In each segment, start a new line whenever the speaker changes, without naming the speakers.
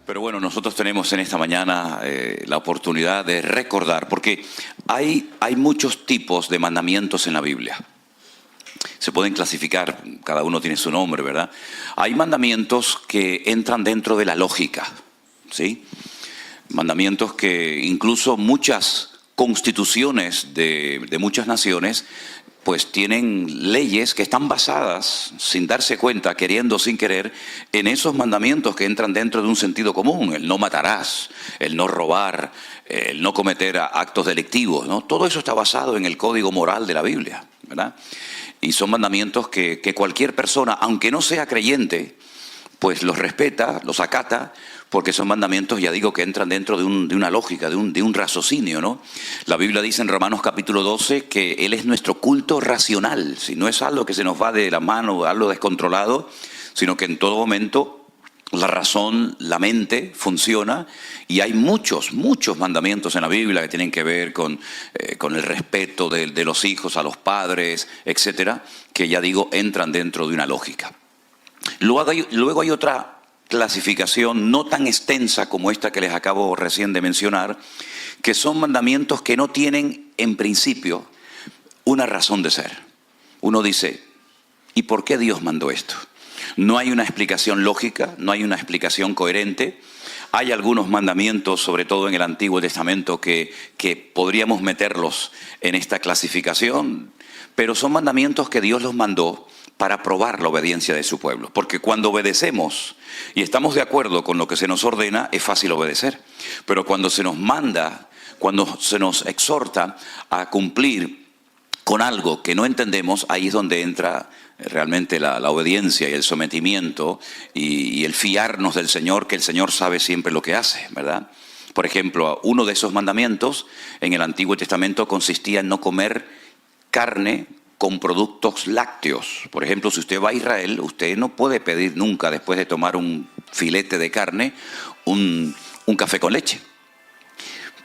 Pero bueno, nosotros tenemos en esta mañana la oportunidad de recordar, porque hay muchos tipos de mandamientos en la Biblia. Se pueden clasificar, cada uno tiene su nombre, ¿verdad? Hay mandamientos que entran dentro de la lógica, ¿sí? Mandamientos que incluso muchas constituciones de muchas naciones pues tienen leyes que están basadas, sin darse cuenta, queriendo o sin querer, en esos mandamientos que entran dentro de un sentido común. El no matarás, el no robar, el no cometer actos delictivos, ¿no? Todo eso está basado en el código moral de la Biblia, ¿verdad? Y son mandamientos que cualquier persona, aunque no sea creyente, pues los respeta, los acata, porque son mandamientos, ya digo, que entran dentro de una lógica, de un raciocinio, ¿no? La Biblia dice en Romanos capítulo 12 que Él es nuestro culto racional, si no es algo que se nos va de la mano, algo descontrolado, sino que en todo momento la razón, la mente funciona, y hay muchos mandamientos en la Biblia que tienen que ver con el respeto de los hijos a los padres, etcétera, que ya digo, entran dentro de una lógica. Luego hay otra clasificación no tan extensa como esta que les acabo recién de mencionar, que son mandamientos que no tienen en principio una razón de ser. Uno dice, ¿y por qué Dios mandó esto? No hay una explicación lógica, no hay una explicación coherente. Hay algunos mandamientos, sobre todo en el Antiguo Testamento, que podríamos meterlos en esta clasificación, pero son mandamientos que Dios los mandó para probar la obediencia de su pueblo. Porque cuando obedecemos y estamos de acuerdo con lo que se nos ordena, es fácil obedecer. Pero cuando se nos manda, cuando se nos exhorta a cumplir con algo que no entendemos, ahí es donde entra realmente la obediencia y el sometimiento y el fiarnos del Señor, que el Señor sabe siempre lo que hace, ¿verdad? Por ejemplo, uno de esos mandamientos en el Antiguo Testamento consistía en no comer carne con productos lácteos. Por ejemplo, si usted va a Israel, usted no puede pedir nunca, después de tomar un filete de carne, un café con leche,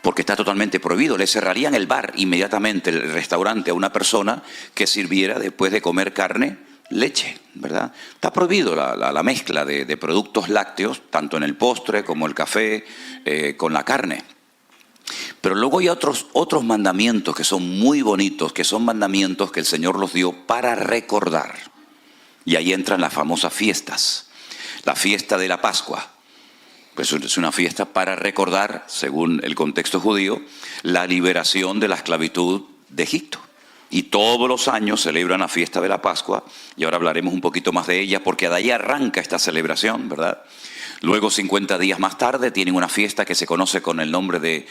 porque está totalmente prohibido. Le cerrarían el bar inmediatamente, el restaurante, a una persona que sirviera, después de comer carne, leche, ¿verdad? Está prohibido la mezcla de productos lácteos, tanto en el postre como el café, con la carne. Pero luego hay otros mandamientos que son muy bonitos, que son mandamientos que el Señor los dio para recordar. Y ahí entran las famosas fiestas. La fiesta de la Pascua, pues es una fiesta para recordar, según el contexto judío, la liberación de la esclavitud de Egipto. Y todos los años celebran la fiesta de la Pascua, y ahora hablaremos un poquito más de ella, porque de ahí arranca esta celebración, ¿verdad? Luego, 50 días más tarde, tienen una fiesta que se conoce con el nombre de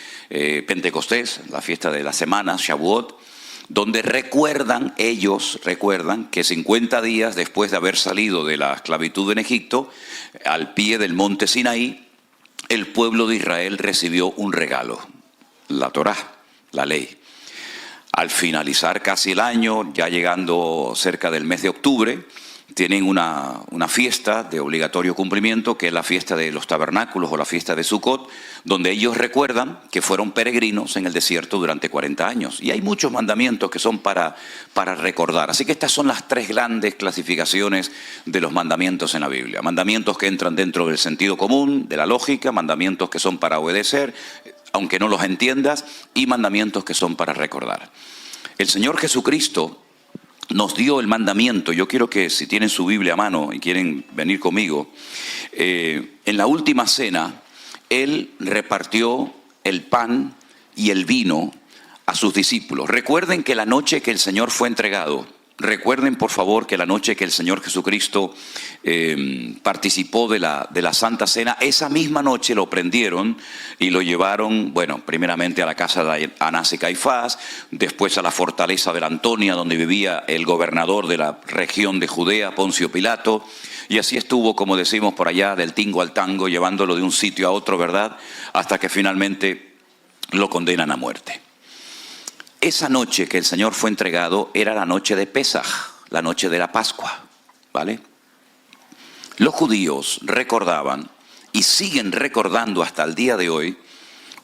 Pentecostés, la fiesta de la semana, Shavuot, donde ellos recuerdan que 50 días después de haber salido de la esclavitud en Egipto, al pie del monte Sinaí, el pueblo de Israel recibió un regalo, la Torá, la ley. Al finalizar casi el año, ya llegando cerca del mes de octubre, tienen una fiesta de obligatorio cumplimiento, que es la fiesta de los tabernáculos o la fiesta de Sucot, donde ellos recuerdan que fueron peregrinos en el desierto durante 40 años. Y hay muchos mandamientos que son para recordar. Así que estas son las tres grandes clasificaciones de los mandamientos en la Biblia. Mandamientos que entran dentro del sentido común, de la lógica, mandamientos que son para obedecer, aunque no los entiendas, y mandamientos que son para recordar. El Señor Jesucristo nos dio el mandamiento. Yo quiero que, si tienen su Biblia a mano y quieren venir conmigo, en la última cena, Él repartió el pan y el vino a sus discípulos. Recuerden que la noche que el Señor fue entregado, recuerden por favor que la noche que el Señor Jesucristo participó de la Santa Cena, esa misma noche lo prendieron y lo llevaron, bueno, primeramente a la casa de Anás y Caifás, después a la fortaleza de la Antonia, donde vivía el gobernador de la región de Judea, Poncio Pilato, y así estuvo, como decimos por allá, del tingo al tango, llevándolo de un sitio a otro, ¿verdad?, hasta que finalmente lo condenan a muerte. Esa noche que el Señor fue entregado era la noche de Pesaj, la noche de la Pascua, ¿vale? Los judíos recordaban y siguen recordando hasta el día de hoy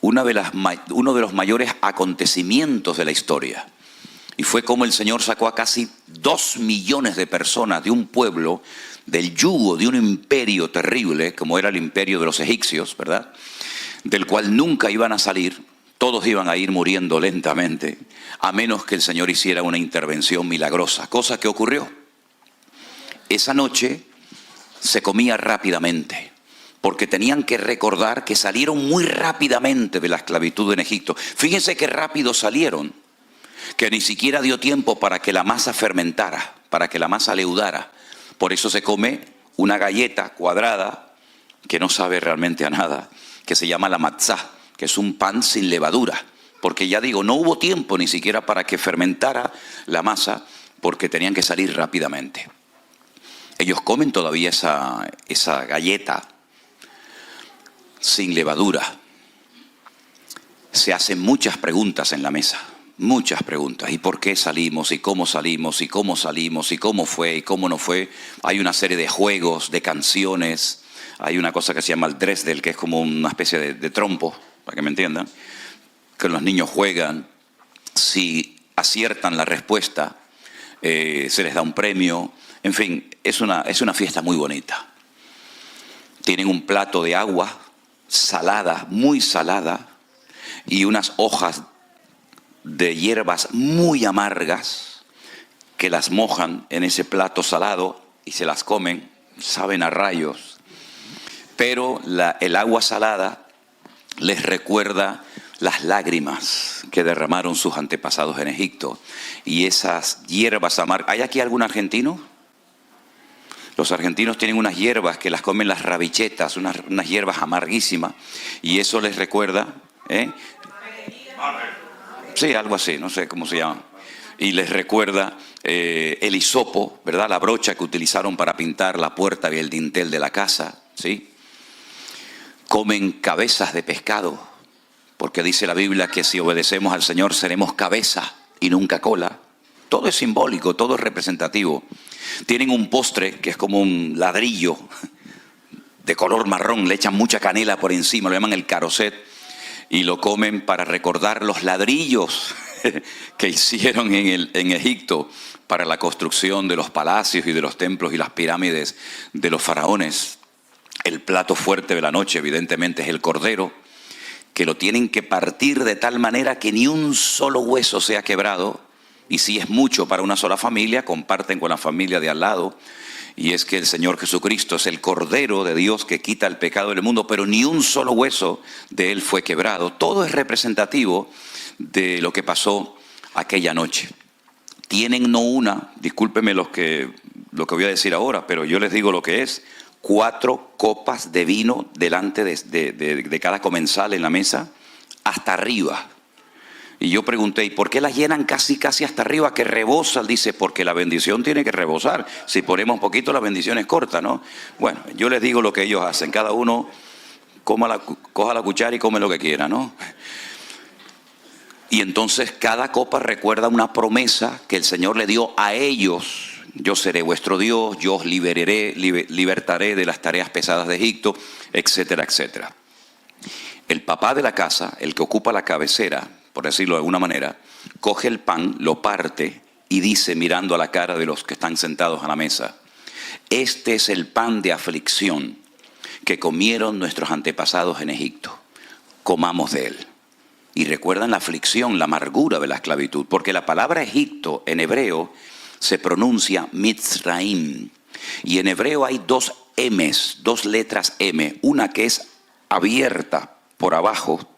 uno de los mayores acontecimientos de la historia. Y fue como el Señor sacó a casi 2 millones de personas de un pueblo del yugo de un imperio terrible, como era el imperio de los egipcios, ¿verdad? Del cual nunca iban a salir, todos iban a ir muriendo lentamente, a menos que el Señor hiciera una intervención milagrosa, cosa que ocurrió. Esa noche se comía rápidamente, porque tenían que recordar que salieron muy rápidamente de la esclavitud en Egipto. Fíjense qué rápido salieron, que ni siquiera dio tiempo para que la masa fermentara, para que la masa leudara. Por eso se come una galleta cuadrada, que no sabe realmente a nada, que se llama la matzá, que es un pan sin levadura. Porque ya digo, no hubo tiempo ni siquiera para que fermentara la masa, porque tenían que salir rápidamente. Ellos comen todavía esa galleta sin levadura. Se hacen muchas preguntas en la mesa, muchas preguntas. ¿Y por qué salimos? ¿Y cómo salimos? ¿Y cómo salimos? ¿Y cómo fue? ¿Y cómo no fue? Hay una serie de juegos, de canciones. Hay una cosa que se llama el Dresdel, que es como una especie de trompo, para que me entiendan, que los niños juegan. Si aciertan la respuesta, se les da un premio. En fin, es una fiesta muy bonita. Tienen un plato de agua salada, muy salada, y unas hojas de hierbas muy amargas que las mojan en ese plato salado y se las comen, saben a rayos. Pero el agua salada les recuerda las lágrimas que derramaron sus antepasados en Egipto. Y esas hierbas amargas. ¿Hay aquí algún argentino? Los argentinos tienen unas hierbas que las comen las rabichetas, unas hierbas amarguísimas. Y eso les recuerda, sí, algo así, no sé cómo se llama. Y les recuerda el hisopo, ¿verdad? La brocha que utilizaron para pintar la puerta y el dintel de la casa, ¿sí? Comen cabezas de pescado, porque dice la Biblia que si obedecemos al Señor seremos cabeza y nunca cola. Todo es simbólico, todo es representativo. Tienen un postre que es como un ladrillo de color marrón, le echan mucha canela por encima, lo llaman el caroset, y lo comen para recordar los ladrillos que hicieron en Egipto para la construcción de los palacios y de los templos y las pirámides de los faraones. El plato fuerte de la noche, evidentemente, es el cordero, que lo tienen que partir de tal manera que ni un solo hueso sea quebrado. Y si es mucho para una sola familia, comparten con la familia de al lado. Y es que el Señor Jesucristo es el Cordero de Dios que quita el pecado del mundo, pero ni un solo hueso de Él fue quebrado. Todo es representativo de lo que pasó aquella noche. Tienen no una, discúlpenme lo que voy a decir ahora, pero yo les digo lo que es, 4 copas de vino delante de cada comensal en la mesa, hasta arriba. Y yo pregunté, ¿y por qué las llenan casi hasta arriba, que rebosan? Dice, porque la bendición tiene que rebosar. Si ponemos poquito, la bendición es corta, ¿no? Bueno, yo les digo lo que ellos hacen. Cada uno coja la cuchara y come lo que quiera, ¿no? Y entonces cada copa recuerda una promesa que el Señor le dio a ellos. Yo seré vuestro Dios, yo os libertaré de las tareas pesadas de Egipto, etcétera, etcétera. El papá de la casa, el que ocupa la cabecera, por decirlo de alguna manera, coge el pan, lo parte y dice, mirando a la cara de los que están sentados a la mesa, este es el pan de aflicción que comieron nuestros antepasados en Egipto, comamos de él. Y recuerdan la aflicción, la amargura de la esclavitud, porque la palabra Egipto en hebreo se pronuncia Mitzraim. Y en hebreo hay 2 M's, 2 letras M, una que es abierta por abajo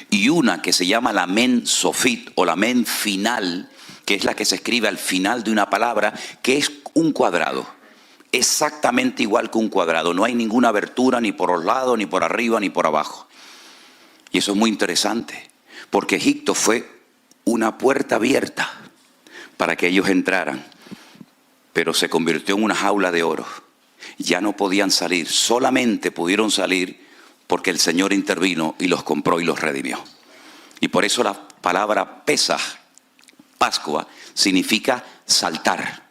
y una que se llama la men sofit o la men final, que es la que se escribe al final de una palabra, que es un cuadrado, exactamente igual que un cuadrado. No hay ninguna abertura ni por los lados, ni por arriba, ni por abajo. Y eso es muy interesante, porque Egipto fue una puerta abierta para que ellos entraran, pero se convirtió en una jaula de oro. Ya no podían salir, solamente pudieron salir porque el Señor intervino y los compró y los redimió. Y por eso la palabra Pesaj, Pascua, significa saltar.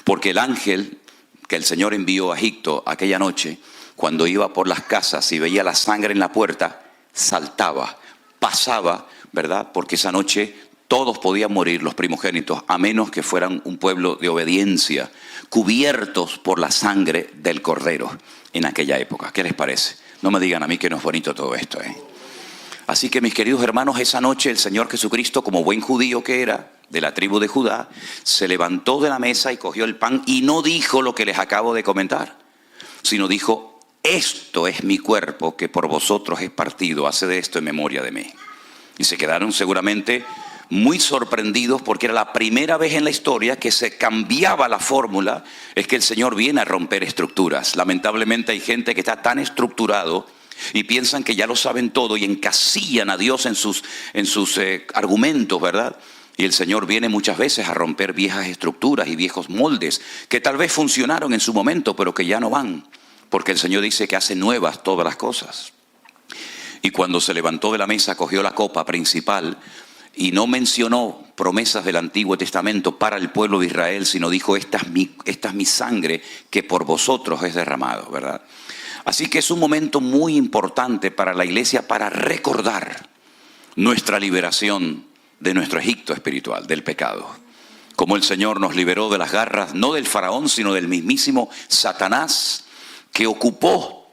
Porque el ángel que el Señor envió a Egipto aquella noche, cuando iba por las casas y veía la sangre en la puerta, saltaba, pasaba, ¿verdad? Porque esa noche todos podían morir, los primogénitos, a menos que fueran un pueblo de obediencia, cubiertos por la sangre del Cordero en aquella época. ¿Qué les parece? No me digan a mí que no es bonito todo esto, ¿eh? Así que, mis queridos hermanos, esa noche el Señor Jesucristo, como buen judío que era, de la tribu de Judá, se levantó de la mesa y cogió el pan y no dijo lo que les acabo de comentar, sino dijo: esto es mi cuerpo que por vosotros es partido, haced esto en memoria de mí. Y se quedaron seguramente muy sorprendidos, porque era la primera vez en la historia que se cambiaba la fórmula. Es que el Señor viene a romper estructuras. Lamentablemente hay gente que está tan estructurado y piensan que ya lo saben todo y encasillan a Dios en sus argumentos, ¿verdad? Y el Señor viene muchas veces a romper viejas estructuras y viejos moldes que tal vez funcionaron en su momento, pero que ya no van, porque el Señor dice que hace nuevas todas las cosas. Y cuando se levantó de la mesa, cogió la copa principal y no mencionó promesas del Antiguo Testamento para el pueblo de Israel, sino dijo: esta es mi sangre que por vosotros es derramado, ¿verdad? Así que es un momento muy importante para la iglesia para recordar nuestra liberación de nuestro Egipto espiritual, del pecado. Como el Señor nos liberó de las garras, no del faraón, sino del mismísimo Satanás, que ocupó,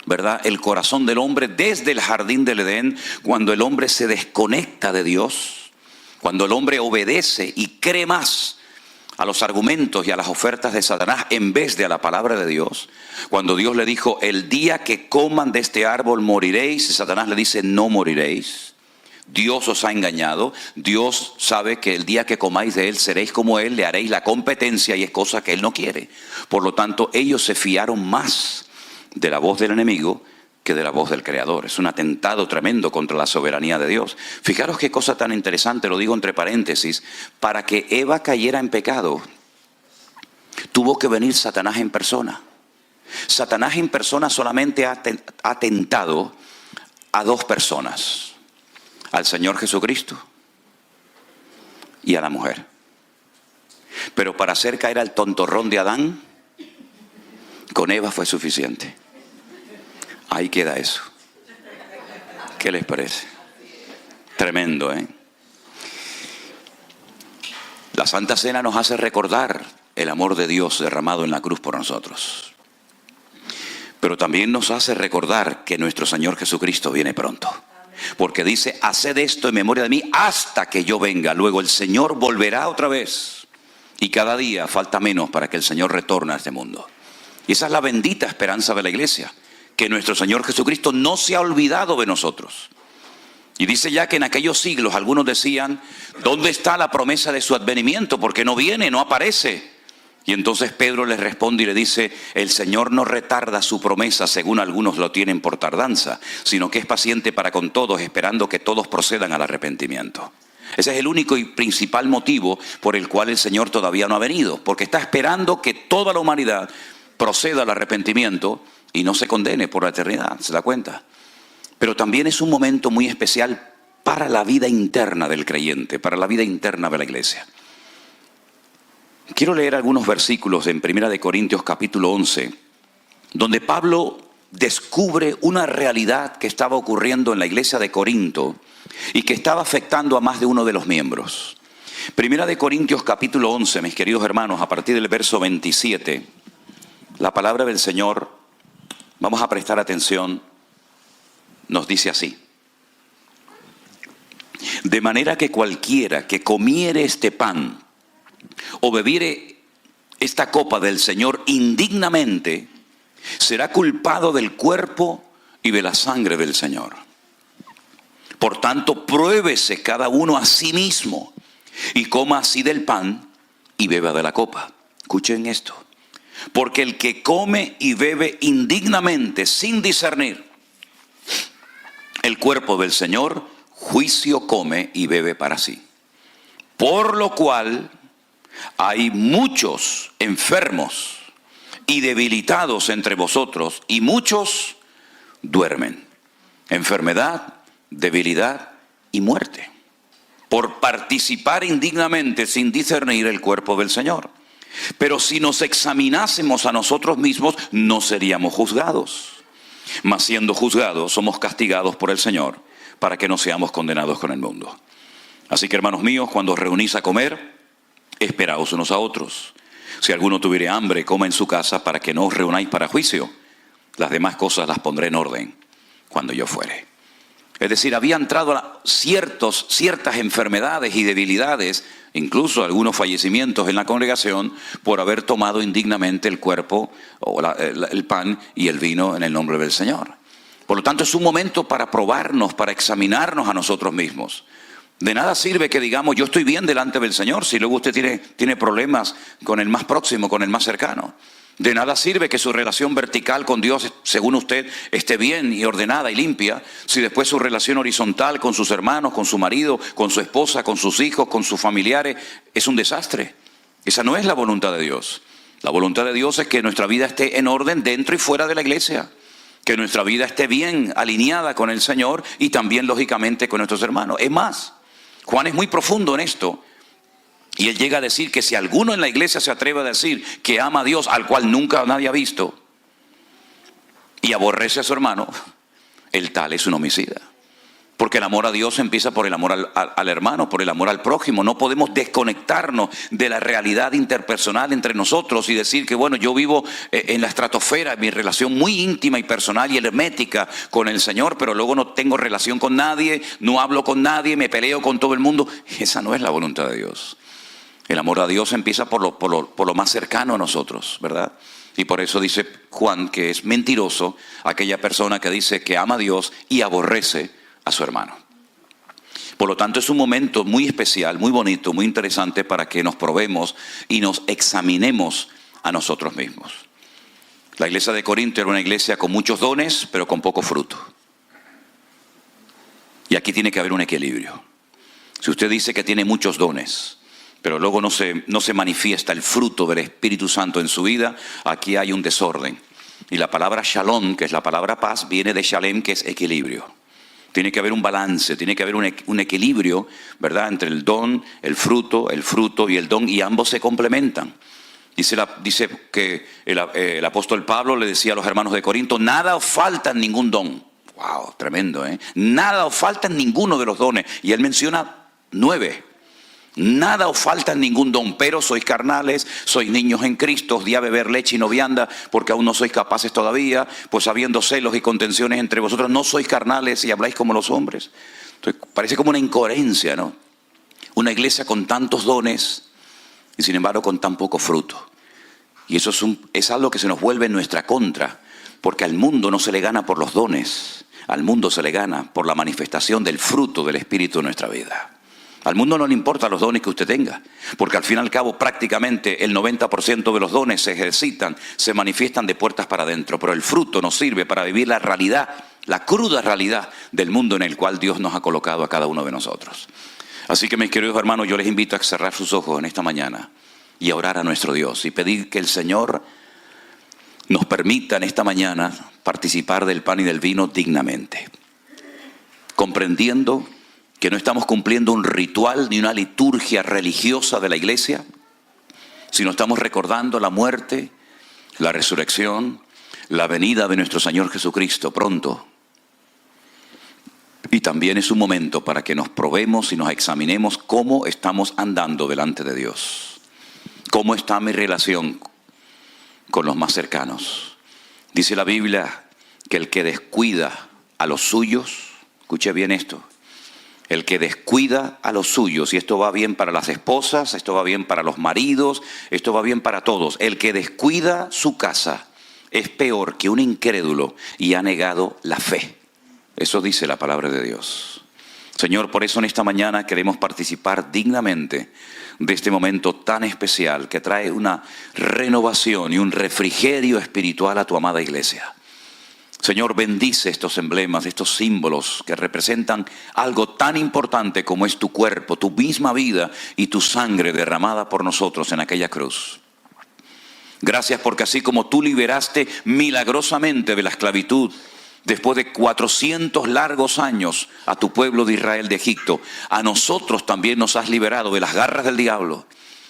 ¿verdad?, el corazón del hombre desde el jardín del Edén, cuando el hombre se desconecta de Dios, cuando el hombre obedece y cree más a los argumentos y a las ofertas de Satanás en vez de a la palabra de Dios. Cuando Dios le dijo: el día que coman de este árbol moriréis, y Satanás le dice: no moriréis. Dios os ha engañado. Dios sabe que el día que comáis de él seréis como él, le haréis la competencia, y es cosa que él no quiere. Por lo tanto, ellos se fiaron más de la voz del enemigo que de la voz del Creador. Es un atentado tremendo contra la soberanía de Dios. Fijaros qué cosa tan interesante, lo digo entre paréntesis: para que Eva cayera en pecado, tuvo que venir Satanás en persona. Satanás en persona solamente ha tentado a dos personas: al Señor Jesucristo y a la mujer. Pero para hacer caer al tontorrón de Adán, con Eva fue suficiente. Ahí queda eso. ¿Qué les parece? Tremendo, ¿eh? La Santa Cena nos hace recordar el amor de Dios derramado en la cruz por nosotros. Pero también nos hace recordar que nuestro Señor Jesucristo viene pronto. Porque dice: haced esto en memoria de mí hasta que yo venga. Luego el Señor volverá otra vez. Y cada día falta menos para que el Señor retorne a este mundo. Y esa es la bendita esperanza de la iglesia, que nuestro Señor Jesucristo no se ha olvidado de nosotros. Y dice ya que en aquellos siglos algunos decían: ¿dónde está la promesa de su advenimiento? Porque no viene, no aparece. Y entonces Pedro les responde y le dice: el Señor no retarda su promesa, según algunos lo tienen por tardanza, sino que es paciente para con todos, esperando que todos procedan al arrepentimiento. Ese es el único y principal motivo por el cual el Señor todavía no ha venido, porque está esperando que toda la humanidad proceda al arrepentimiento y no se condene por la eternidad. ¿Se da cuenta? Pero también es un momento muy especial para la vida interna del creyente, para la vida interna de la iglesia. Quiero leer algunos versículos en 1 Corintios capítulo 11, donde Pablo descubre una realidad que estaba ocurriendo en la iglesia de Corinto y que estaba afectando a más de uno de los miembros. 1 Corintios capítulo 11, mis queridos hermanos, a partir del verso 27, la palabra del Señor, vamos a prestar atención, nos dice así: de manera que cualquiera que comiere este pan o bebiere esta copa del Señor indignamente, será culpado del cuerpo y de la sangre del Señor. Por tanto, pruébese cada uno a sí mismo y coma así del pan y beba de la copa. Escuchen esto: porque el que come y bebe indignamente, sin discernir el cuerpo del Señor, juicio come y bebe para sí. Por lo cual hay muchos enfermos y debilitados entre vosotros, y muchos duermen. Enfermedad, debilidad y muerte, por participar indignamente sin discernir el cuerpo del Señor. Pero si nos examinásemos a nosotros mismos, no seríamos juzgados. Mas siendo juzgados, somos castigados por el Señor, para que no seamos condenados con el mundo. Así que, hermanos míos, cuando os reunís a comer, esperaos unos a otros. Si alguno tuviere hambre, coma en su casa, para que no os reunáis para juicio. Las demás cosas las pondré en orden cuando yo fuere. Es decir, había entrado ciertas enfermedades y debilidades, incluso algunos fallecimientos en la congregación, por haber tomado indignamente el cuerpo, o el pan y el vino en el nombre del Señor. Por lo tanto, es un momento para probarnos, para examinarnos a nosotros mismos. De nada sirve que digamos, yo estoy bien delante del Señor, si luego usted tiene problemas con el más próximo, con el más cercano. De nada sirve que su relación vertical con Dios, según usted, esté bien y ordenada y limpia, si después su relación horizontal con sus hermanos, con su marido, con su esposa, con sus hijos, con sus familiares, es un desastre. Esa no es la voluntad de Dios. La voluntad de Dios es que nuestra vida esté en orden dentro y fuera de la iglesia. Que nuestra vida esté bien alineada con el Señor y también, lógicamente, con nuestros hermanos. Es más, Juan es muy profundo en esto. Y él llega a decir que si alguno en la iglesia se atreve a decir que ama a Dios, al cual nunca nadie ha visto, y aborrece a su hermano, el tal es un homicida. Porque el amor a Dios empieza por el amor al hermano, por el amor al prójimo. No podemos desconectarnos de la realidad interpersonal entre nosotros y decir que, bueno, yo vivo en la estratosfera, mi relación muy íntima y personal y hermética con el Señor, pero luego no tengo relación con nadie, no hablo con nadie, me peleo con todo el mundo. Esa no es la voluntad de Dios. El amor a Dios empieza por lo más cercano a nosotros, ¿verdad? Y por eso dice Juan que es mentiroso aquella persona que dice que ama a Dios y aborrece a su hermano. Por lo tanto, es un momento muy especial, muy bonito, muy interesante para que nos probemos y nos examinemos a nosotros mismos. La iglesia de Corinto era una iglesia con muchos dones, pero con poco fruto. Y aquí tiene que haber un equilibrio. Si usted dice que tiene muchos dones, pero luego no se manifiesta el fruto del Espíritu Santo en su vida, aquí hay un desorden. Y la palabra shalom, que es la palabra paz, viene de shalem, que es equilibrio. Tiene que haber un balance, tiene que haber un equilibrio, ¿verdad?, entre el don, el fruto y el don, y ambos se complementan. Dice que el apóstol Pablo le decía a los hermanos de Corinto, nada os falta en ningún don. ¡Wow! Tremendo, ¿eh? Nada os falta en ninguno de los dones. Y él menciona 9. Nada os falta en ningún don, pero sois carnales, sois niños en Cristo, os di a beber leche y no vianda, porque aún no sois capaces todavía, pues habiendo celos y contenciones entre vosotros, no sois carnales y habláis como los hombres. Entonces, parece como una incoherencia, ¿no? Una iglesia con tantos dones y sin embargo con tan poco fruto. Y eso es algo que se nos vuelve en nuestra contra, porque al mundo no se le gana por los dones, al mundo se le gana por la manifestación del fruto del Espíritu en nuestra vida. Al mundo no le importan los dones que usted tenga, porque al fin y al cabo prácticamente el 90% de los dones se ejercitan, se manifiestan de puertas para adentro, pero el fruto nos sirve para vivir la realidad, la cruda realidad del mundo en el cual Dios nos ha colocado a cada uno de nosotros. Así que, mis queridos hermanos, yo les invito a cerrar sus ojos en esta mañana y a orar a nuestro Dios y pedir que el Señor nos permita en esta mañana participar del pan y del vino dignamente, comprendiendo que no estamos cumpliendo un ritual ni una liturgia religiosa de la iglesia, sino estamos recordando la muerte, la resurrección, la venida de nuestro Señor Jesucristo pronto. Y también es un momento para que nos probemos y nos examinemos cómo estamos andando delante de Dios. ¿Cómo está mi relación con los más cercanos? Dice la Biblia que el que descuida a los suyos, escuche bien esto, el que descuida a los suyos, y esto va bien para las esposas, esto va bien para los maridos, esto va bien para todos. El que descuida su casa es peor que un incrédulo y ha negado la fe. Eso dice la palabra de Dios. Señor, por eso en esta mañana queremos participar dignamente de este momento tan especial que trae una renovación y un refrigerio espiritual a tu amada iglesia. Señor, bendice estos emblemas, estos símbolos que representan algo tan importante como es tu cuerpo, tu misma vida y tu sangre derramada por nosotros en aquella cruz. Gracias porque así como tú liberaste milagrosamente de la esclavitud, después de 400 largos años a tu pueblo de Israel de Egipto, a nosotros también nos has liberado de las garras del diablo.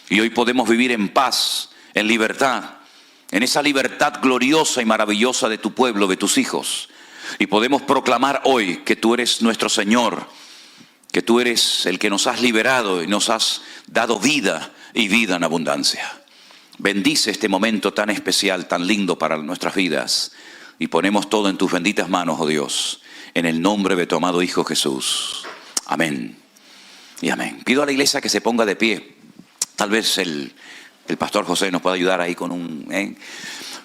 Y hoy podemos vivir en paz, en libertad, en esa libertad gloriosa y maravillosa de tu pueblo, de tus hijos. Y podemos proclamar hoy que tú eres nuestro Señor, que tú eres el que nos has liberado y nos has dado vida y vida en abundancia. Bendice este momento tan especial, tan lindo para nuestras vidas. Y ponemos todo en tus benditas manos, oh Dios, en el nombre de tu amado Hijo Jesús. Amén y amén. Pido a la iglesia que se ponga de pie. Tal vez el pastor José nos pueda ayudar ahí con un...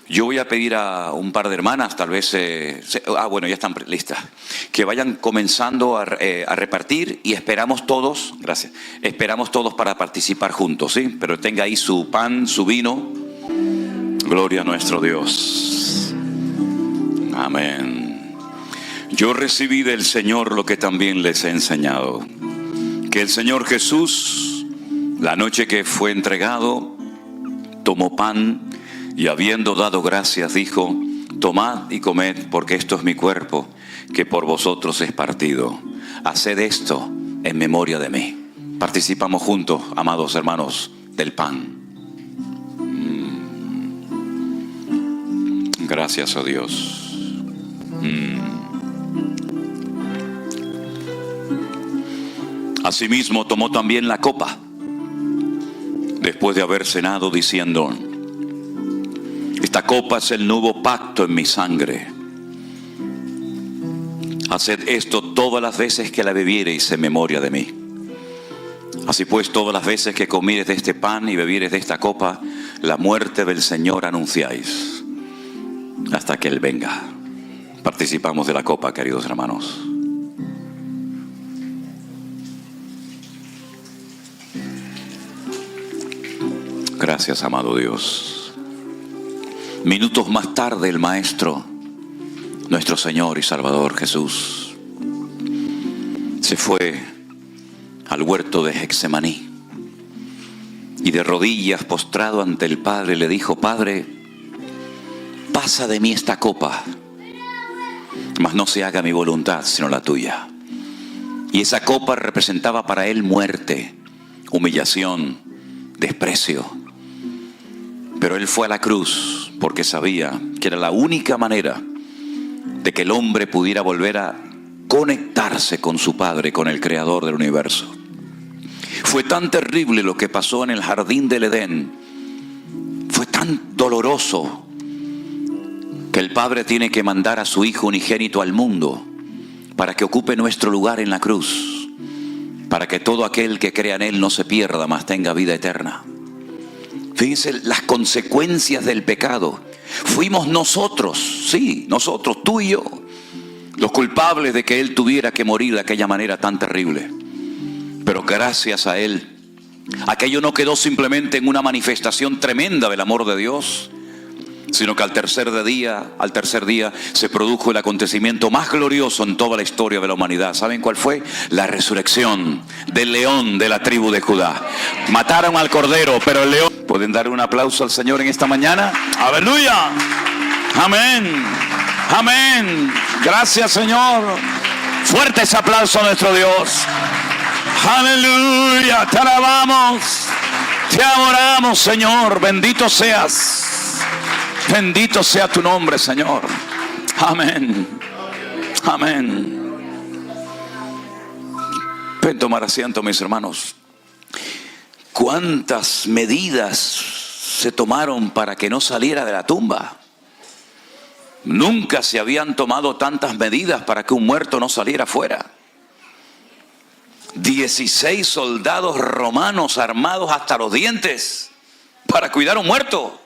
Yo voy a pedir a un par de hermanas, tal vez... bueno, ya están listas. Que vayan comenzando a repartir y esperamos todos, gracias, esperamos todos para participar juntos, ¿sí? Pero tenga ahí su pan, su vino. Gloria a nuestro Dios. Amén. Yo recibí del Señor lo que también les he enseñado. Que el Señor Jesús, la noche que fue entregado, tomó pan y habiendo dado gracias dijo: tomad y comed, porque esto es mi cuerpo, que por vosotros es partido. Haced esto en memoria de mí. Participamos juntos, amados hermanos, del pan. Gracias, oh Dios. Asimismo tomó también la copa, después de haber cenado, diciendo: esta copa es el nuevo pacto en mi sangre. Haced esto todas las veces que la bebiereis en memoria de mí. Así pues, todas las veces que comiereis de este pan y bebiereis de esta copa, la muerte del Señor anunciáis, hasta que Él venga. Participamos de la copa, queridos hermanos. Gracias, amado Dios. Minutos más tarde, el Maestro, nuestro Señor y Salvador Jesús, se fue al huerto de Getsemaní y de rodillas postrado ante el Padre le dijo: Padre, pasa de mí esta copa, mas no se haga mi voluntad sino la tuya. Y esa copa representaba para él muerte, humillación, desprecio. Pero él fue a la cruz porque sabía que era la única manera de que el hombre pudiera volver a conectarse con su Padre, con el Creador del universo. Fue tan terrible lo que pasó en el jardín del Edén, fue tan doloroso, que el Padre tiene que mandar a su Hijo unigénito al mundo para que ocupe nuestro lugar en la cruz, para que todo aquel que crea en Él no se pierda, mas tenga vida eterna. Fíjense las consecuencias del pecado. Fuimos nosotros, sí, nosotros, tú y yo, los culpables de que Él tuviera que morir de aquella manera tan terrible. Pero gracias a Él, aquello no quedó simplemente en una manifestación tremenda del amor de Dios, sino que al tercer día se produjo el acontecimiento más glorioso en toda la historia de la humanidad. ¿Saben cuál fue? La resurrección del león de la tribu de Judá. Mataron al cordero, pero el león... ¿Pueden dar un aplauso al Señor en esta mañana? ¡Aleluya! ¡Amén! ¡Amén! Gracias, Señor. Fuerte ese aplauso a nuestro Dios. ¡Aleluya! Te alabamos, te adoramos, Señor. Bendito seas. Bendito sea tu nombre, Señor. Amén. Amén. Pueden tomar asiento, mis hermanos. ¿Cuántas medidas se tomaron para que no saliera de la tumba? Nunca se habían tomado tantas medidas para que un muerto no saliera fuera. 16 soldados romanos armados hasta los dientes para cuidar a un muerto.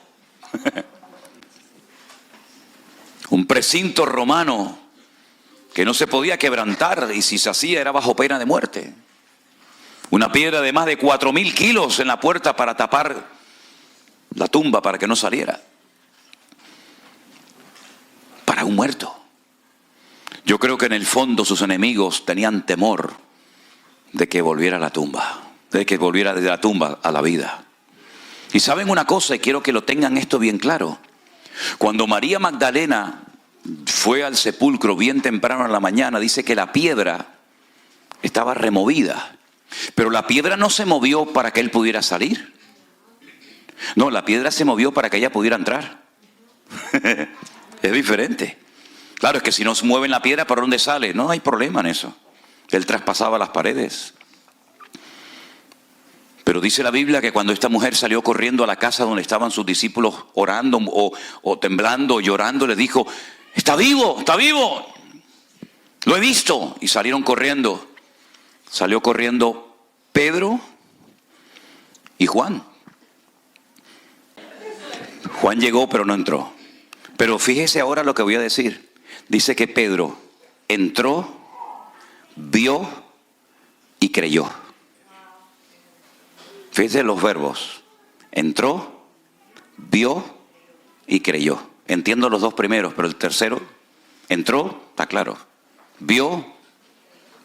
Un precinto romano que no se podía quebrantar, y si se hacía era bajo pena de muerte. Una piedra de más de 4.000 kilos en la puerta para tapar la tumba para que no saliera. Para un muerto. Yo creo que en el fondo sus enemigos tenían temor de que volviera a la tumba, de que volviera de la tumba a la vida. Y saben una cosa, y quiero que lo tengan esto bien claro. Cuando María Magdalena fue al sepulcro bien temprano en la mañana, dice que la piedra estaba removida. Pero la piedra no se movió para que él pudiera salir. No, la piedra se movió para que ella pudiera entrar. Es diferente. Claro, es que si no se mueve la piedra, ¿por dónde sale? No hay problema en eso. Él traspasaba las paredes. Pero dice la Biblia que cuando esta mujer salió corriendo a la casa donde estaban sus discípulos orando o temblando o llorando, le dijo, está vivo, lo he visto. Y salieron corriendo. Salió corriendo Pedro y Juan. Juan llegó pero no entró. Pero fíjese ahora lo que voy a decir. Dice que Pedro entró, vio y creyó. Fíjese los verbos. Entró, vio y creyó. Entiendo los dos primeros, pero el tercero, entró, está claro. Vio,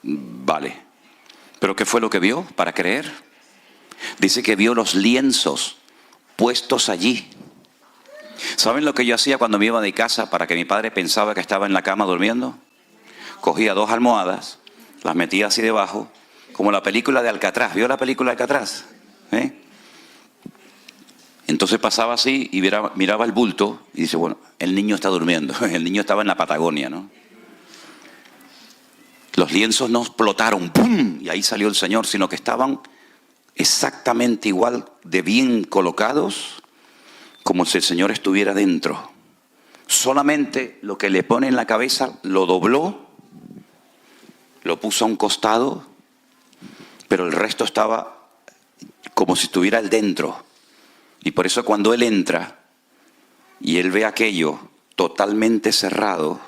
vale. ¿Pero qué fue lo que vio para creer? Dice que vio los lienzos puestos allí. ¿Saben lo que yo hacía cuando me iba de casa para que mi padre pensaba que estaba en la cama durmiendo? Cogía 2 almohadas, las metía así debajo, como la película de Alcatraz. ¿Vio la película de Alcatraz? Entonces pasaba así y miraba el bulto y dice, bueno, el niño está durmiendo. El niño estaba en la Patagonia, ¿no? Los lienzos no explotaron, ¡pum! Y ahí salió el Señor, sino que estaban exactamente igual de bien colocados como si el Señor estuviera dentro. Solamente lo que le pone en la cabeza lo dobló, lo puso a un costado, pero el resto estaba como si estuviera él dentro. Y por eso cuando él entra y él ve aquello totalmente cerrado,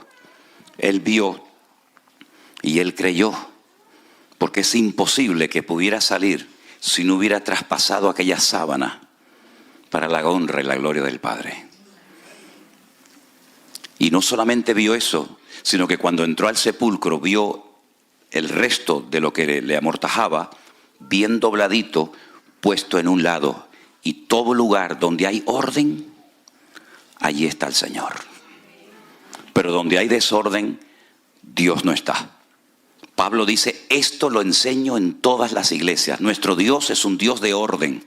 él vio y él creyó, porque es imposible que pudiera salir si no hubiera traspasado aquella sábana para la honra y la gloria del Padre. Y no solamente vio eso, sino que cuando entró al sepulcro vio el resto de lo que le amortajaba, bien dobladito, puesto en un lado. Y todo lugar donde hay orden, allí está el Señor. Pero donde hay desorden, Dios no está. Pablo dice, esto lo enseño en todas las iglesias. Nuestro Dios es un Dios de orden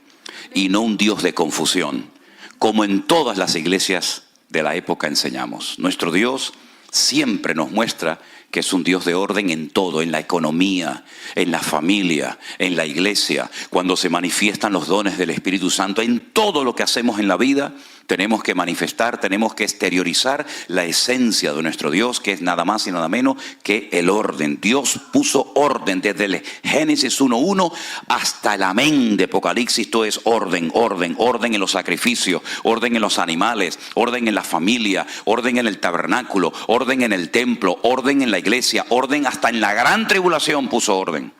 y no un Dios de confusión, como en todas las iglesias de la época enseñamos. Nuestro Dios siempre nos muestra que es un Dios de orden en todo, en la economía, en la familia, en la iglesia, cuando se manifiestan los dones del Espíritu Santo, en todo lo que hacemos en la vida. Tenemos que manifestar, tenemos que exteriorizar la esencia de nuestro Dios, que es nada más y nada menos que el orden. Dios puso orden desde el Génesis 1:1 hasta el amén de Apocalipsis. Todo es orden, orden, orden en los sacrificios, orden en los animales, orden en la familia, orden en el tabernáculo, orden en el templo, orden en la iglesia, orden hasta en la gran tribulación puso orden.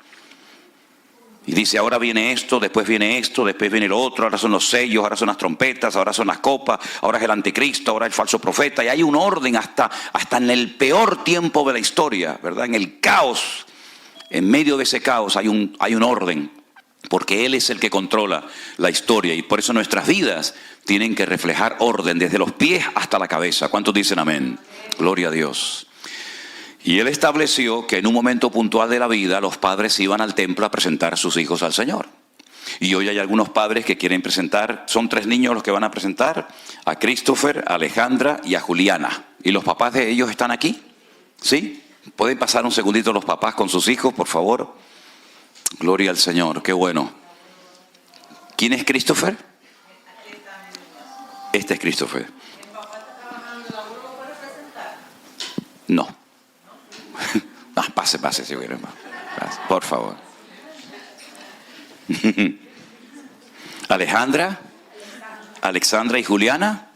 Y dice, ahora viene esto, después viene lo otro, ahora son los sellos, ahora son las trompetas, ahora son las copas, ahora es el anticristo, ahora el falso profeta. Y hay un orden hasta en el peor tiempo de la historia, ¿verdad? En el caos, en medio de ese caos hay un orden, porque Él es el que controla la historia. Y por eso nuestras vidas tienen que reflejar orden desde los pies hasta la cabeza. ¿Cuántos dicen amén? Gloria a Dios. Y Él estableció que en un momento puntual de la vida los padres iban al templo a presentar a sus hijos al Señor. Y hoy hay algunos padres que quieren presentar, son 3 niños los que van a presentar, a Christopher, a Alejandra y a Juliana. ¿Y los papás de ellos están aquí? ¿Sí? ¿Pueden pasar un segundito los papás con sus hijos, por favor? Gloria al Señor, qué bueno. ¿Quién es Christopher? Este es Christopher. No. Pase, si hubiera. Por favor. Alejandra, Alexandra y Juliana,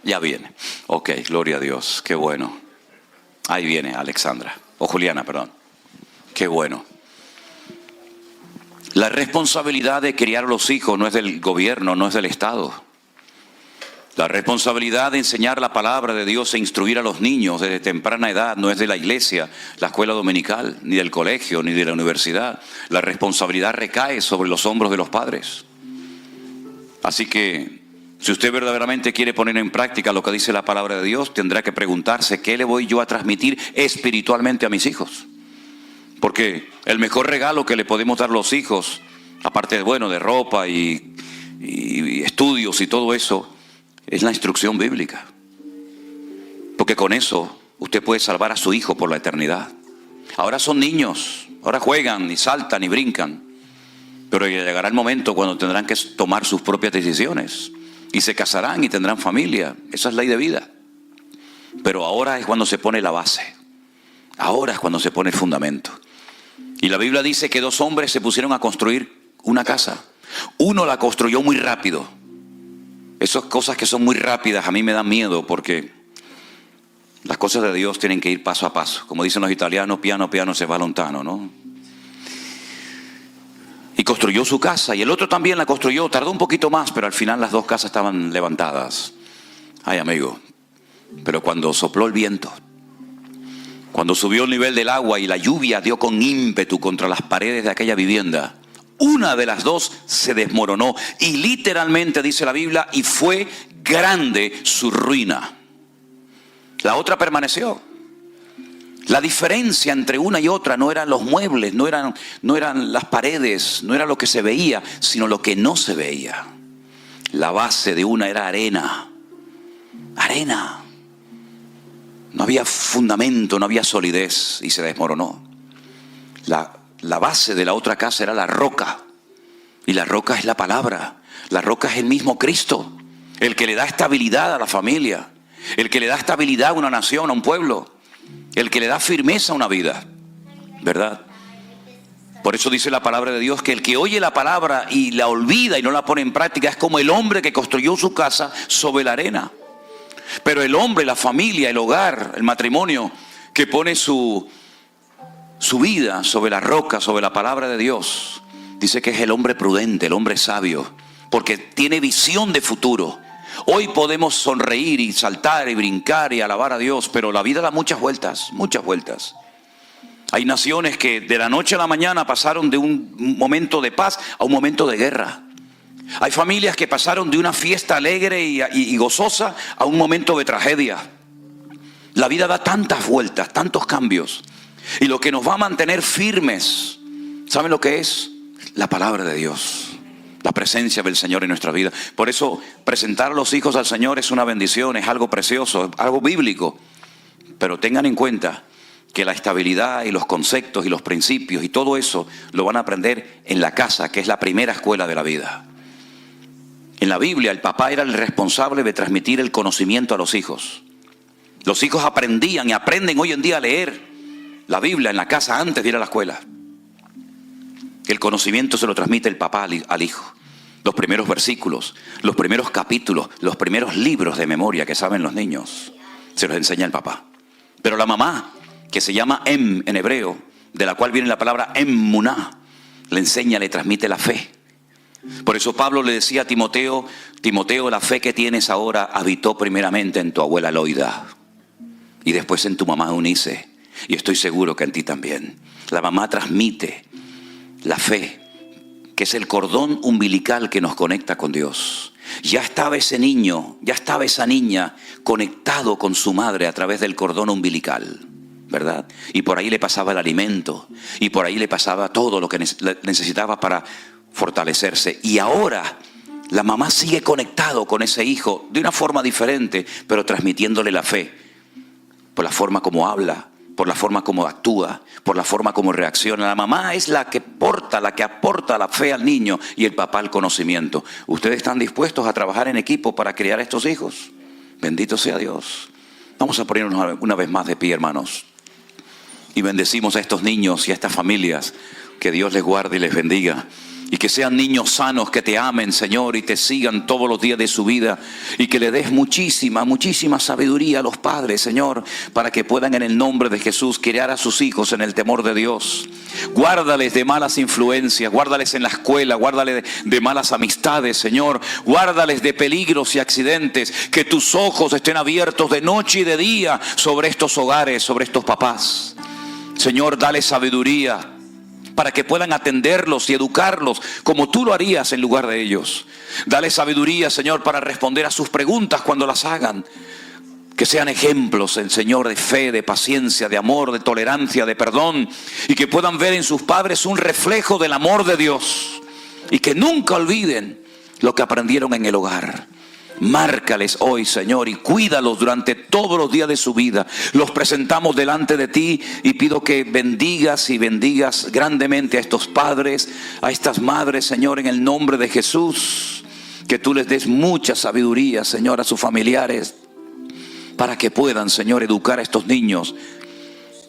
ya viene. Ok, gloria a Dios, qué bueno. Ahí viene Alexandra, o Juliana, perdón. Qué bueno. La responsabilidad de criar a los hijos no es del gobierno, no es del Estado. La responsabilidad de enseñar la palabra de Dios e instruir a los niños desde temprana edad no es de la iglesia, la escuela dominical, ni del colegio, ni de la universidad. La responsabilidad recae sobre los hombros de los padres. Así que, si usted verdaderamente quiere poner en práctica lo que dice la palabra de Dios, tendrá que preguntarse, ¿qué le voy yo a transmitir espiritualmente a mis hijos? Porque el mejor regalo que le podemos dar a los hijos, aparte de ropa y estudios y todo eso, es la instrucción bíblica. Porque con eso usted puede salvar a su hijo por la eternidad. Ahora son niños, Ahora juegan y saltan y brincan. Pero llegará el momento cuando tendrán que tomar sus propias decisiones. Y se casarán y tendrán familia. Esa es ley de vida. Pero ahora es cuando se pone la base. Ahora es cuando se pone el fundamento. Y la Biblia dice que 2 hombres se pusieron a construir una casa. Uno la construyó muy rápido. Esas cosas que son muy rápidas a mí me dan miedo, porque las cosas de Dios tienen que ir paso a paso. Como dicen los italianos, piano piano se va lontano, ¿no? Y construyó su casa, y el otro también la construyó. Tardó un poquito más, pero al final las 2 casas estaban levantadas. Ay, amigo, pero cuando sopló el viento, cuando subió el nivel del agua y la lluvia dio con ímpetu contra las paredes de aquella vivienda, una de las 2 se desmoronó. Y literalmente dice la Biblia, y fue grande su ruina. La otra permaneció. La diferencia entre una y otra no eran los muebles, no eran las paredes, no era lo que se veía, sino lo que no se veía. La base de una era arena. Arena. No había fundamento, no había solidez y se desmoronó. La base de la otra casa era la roca. Y la roca es la palabra. La roca es el mismo Cristo. El que le da estabilidad a la familia. El que le da estabilidad a una nación, a un pueblo. El que le da firmeza a una vida. ¿Verdad? Por eso dice la palabra de Dios que el que oye la palabra y la olvida y no la pone en práctica es como el hombre que construyó su casa sobre la arena. Pero el hombre, la familia, el hogar, el matrimonio que pone su vida sobre la roca, sobre la palabra de Dios, dice que es el hombre prudente, el hombre sabio, porque tiene visión de futuro. Hoy podemos sonreír y saltar y brincar y alabar a Dios, pero la vida da muchas vueltas, muchas vueltas. Hay naciones que de la noche a la mañana pasaron de un momento de paz a un momento de guerra. Hay familias que pasaron de una fiesta alegre y gozosa a un momento de tragedia. La vida da tantas vueltas, tantos cambios. Y lo que nos va a mantener firmes, ¿saben lo que es? La palabra de Dios. La presencia del Señor en nuestra vida. Por eso presentar a los hijos al Señor es una bendición, es algo precioso, es algo bíblico. Pero tengan en cuenta que la estabilidad y los conceptos y los principios y todo eso lo van a aprender en la casa, que es la primera escuela de la vida. En la Biblia el papá era el responsable de transmitir el conocimiento a los hijos. Los hijos aprendían y aprenden hoy en día a leer la Biblia en la casa antes de ir a la escuela. El conocimiento se lo transmite el papá al hijo. Los primeros versículos, los primeros capítulos, los primeros libros de memoria que saben los niños, se los enseña el papá. Pero la mamá, que se llama en hebreo, de la cual viene la palabra emuná, le enseña, le transmite la fe. Por eso Pablo le decía a Timoteo, Timoteo, la fe que tienes ahora habitó primeramente en tu abuela Loida y después en tu mamá Eunice, y estoy seguro que en ti también. La mamá transmite la fe, que es el cordón umbilical que nos conecta con Dios. Ya estaba ese niño, ya estaba esa niña conectado con su madre a través del cordón umbilical, ¿verdad? Y por ahí le pasaba el alimento, y por ahí le pasaba todo lo que necesitaba para fortalecerse. Y ahora la mamá sigue conectado con ese hijo de una forma diferente, pero transmitiéndole la fe, por la forma como habla, por la forma como actúa, por la forma como reacciona. La mamá es la que aporta la fe al niño y el papá el conocimiento. ¿Ustedes están dispuestos a trabajar en equipo para criar a estos hijos? Bendito sea Dios. Vamos a ponernos una vez más de pie, hermanos. Y bendecimos a estos niños y a estas familias. Que Dios les guarde y les bendiga. Y que sean niños sanos que te amen, Señor, y te sigan todos los días de su vida. Y que le des muchísima, muchísima sabiduría a los padres, Señor, para que puedan en el nombre de Jesús criar a sus hijos en el temor de Dios. Guárdales de malas influencias, guárdales en la escuela, guárdales de malas amistades, Señor. Guárdales de peligros y accidentes. Que tus ojos estén abiertos de noche y de día sobre estos hogares, sobre estos papás. Señor, dale sabiduría para que puedan atenderlos y educarlos como tú lo harías en lugar de ellos. Dale sabiduría, Señor, para responder a sus preguntas cuando las hagan. Que sean ejemplos, Señor, de fe, de paciencia, de amor, de tolerancia, de perdón. Y que puedan ver en sus padres un reflejo del amor de Dios. Y que nunca olviden lo que aprendieron en el hogar. Márcales hoy, Señor, y cuídalos durante todos los días de su vida. Los presentamos delante de ti y pido que bendigas y bendigas grandemente a estos padres, a estas madres, Señor, en el nombre de Jesús. Que tú les des mucha sabiduría, Señor, a sus familiares, para que puedan, Señor, educar a estos niños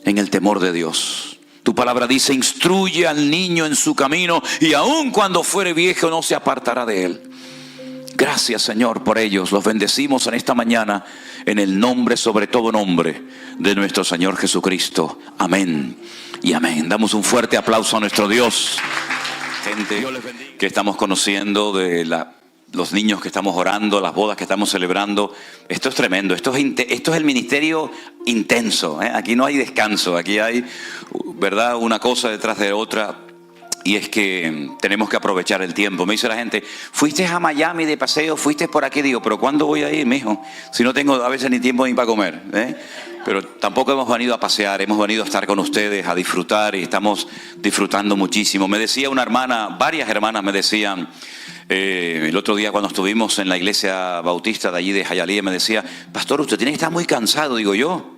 en el temor de Dios. Tu palabra dice: instruye al niño en su camino, y aun cuando fuere viejo no se apartará de él. Gracias, Señor, por ellos. Los bendecimos en esta mañana en el nombre, sobre todo nombre, de nuestro Señor Jesucristo. Amén y amén. Damos un fuerte aplauso a nuestro Dios. Gente que estamos conociendo, de los niños que estamos orando, las bodas que estamos celebrando. Esto es tremendo. Esto es el ministerio intenso, ¿eh? Aquí no hay descanso. Aquí hay, ¿verdad?, una cosa detrás de otra. Y es que tenemos que aprovechar el tiempo. Me dice la gente: ¿fuiste a Miami de paseo? ¿Fuiste por aquí? Digo, ¿pero cuándo voy a ir, mijo? Si no tengo a veces ni tiempo ni para comer, ¿eh? Pero tampoco hemos venido a pasear, hemos venido a estar con ustedes, a disfrutar, y estamos disfrutando muchísimo. Me decía una hermana, varias hermanas me decían, el otro día cuando estuvimos en la iglesia bautista de allí de Hialeah, me decía: pastor, usted tiene que estar muy cansado. Digo, yo,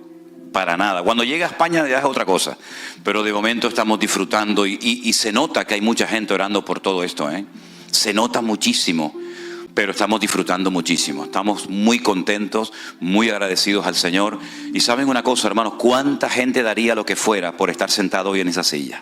para nada. Cuando llega a España ya es otra cosa. Pero de momento estamos disfrutando y se nota que hay mucha gente orando por todo esto, ¿eh? Se nota muchísimo, pero estamos disfrutando muchísimo. Estamos muy contentos, muy agradecidos al Señor. Y saben una cosa, hermanos, ¿cuánta gente daría lo que fuera por estar sentado hoy en esa silla?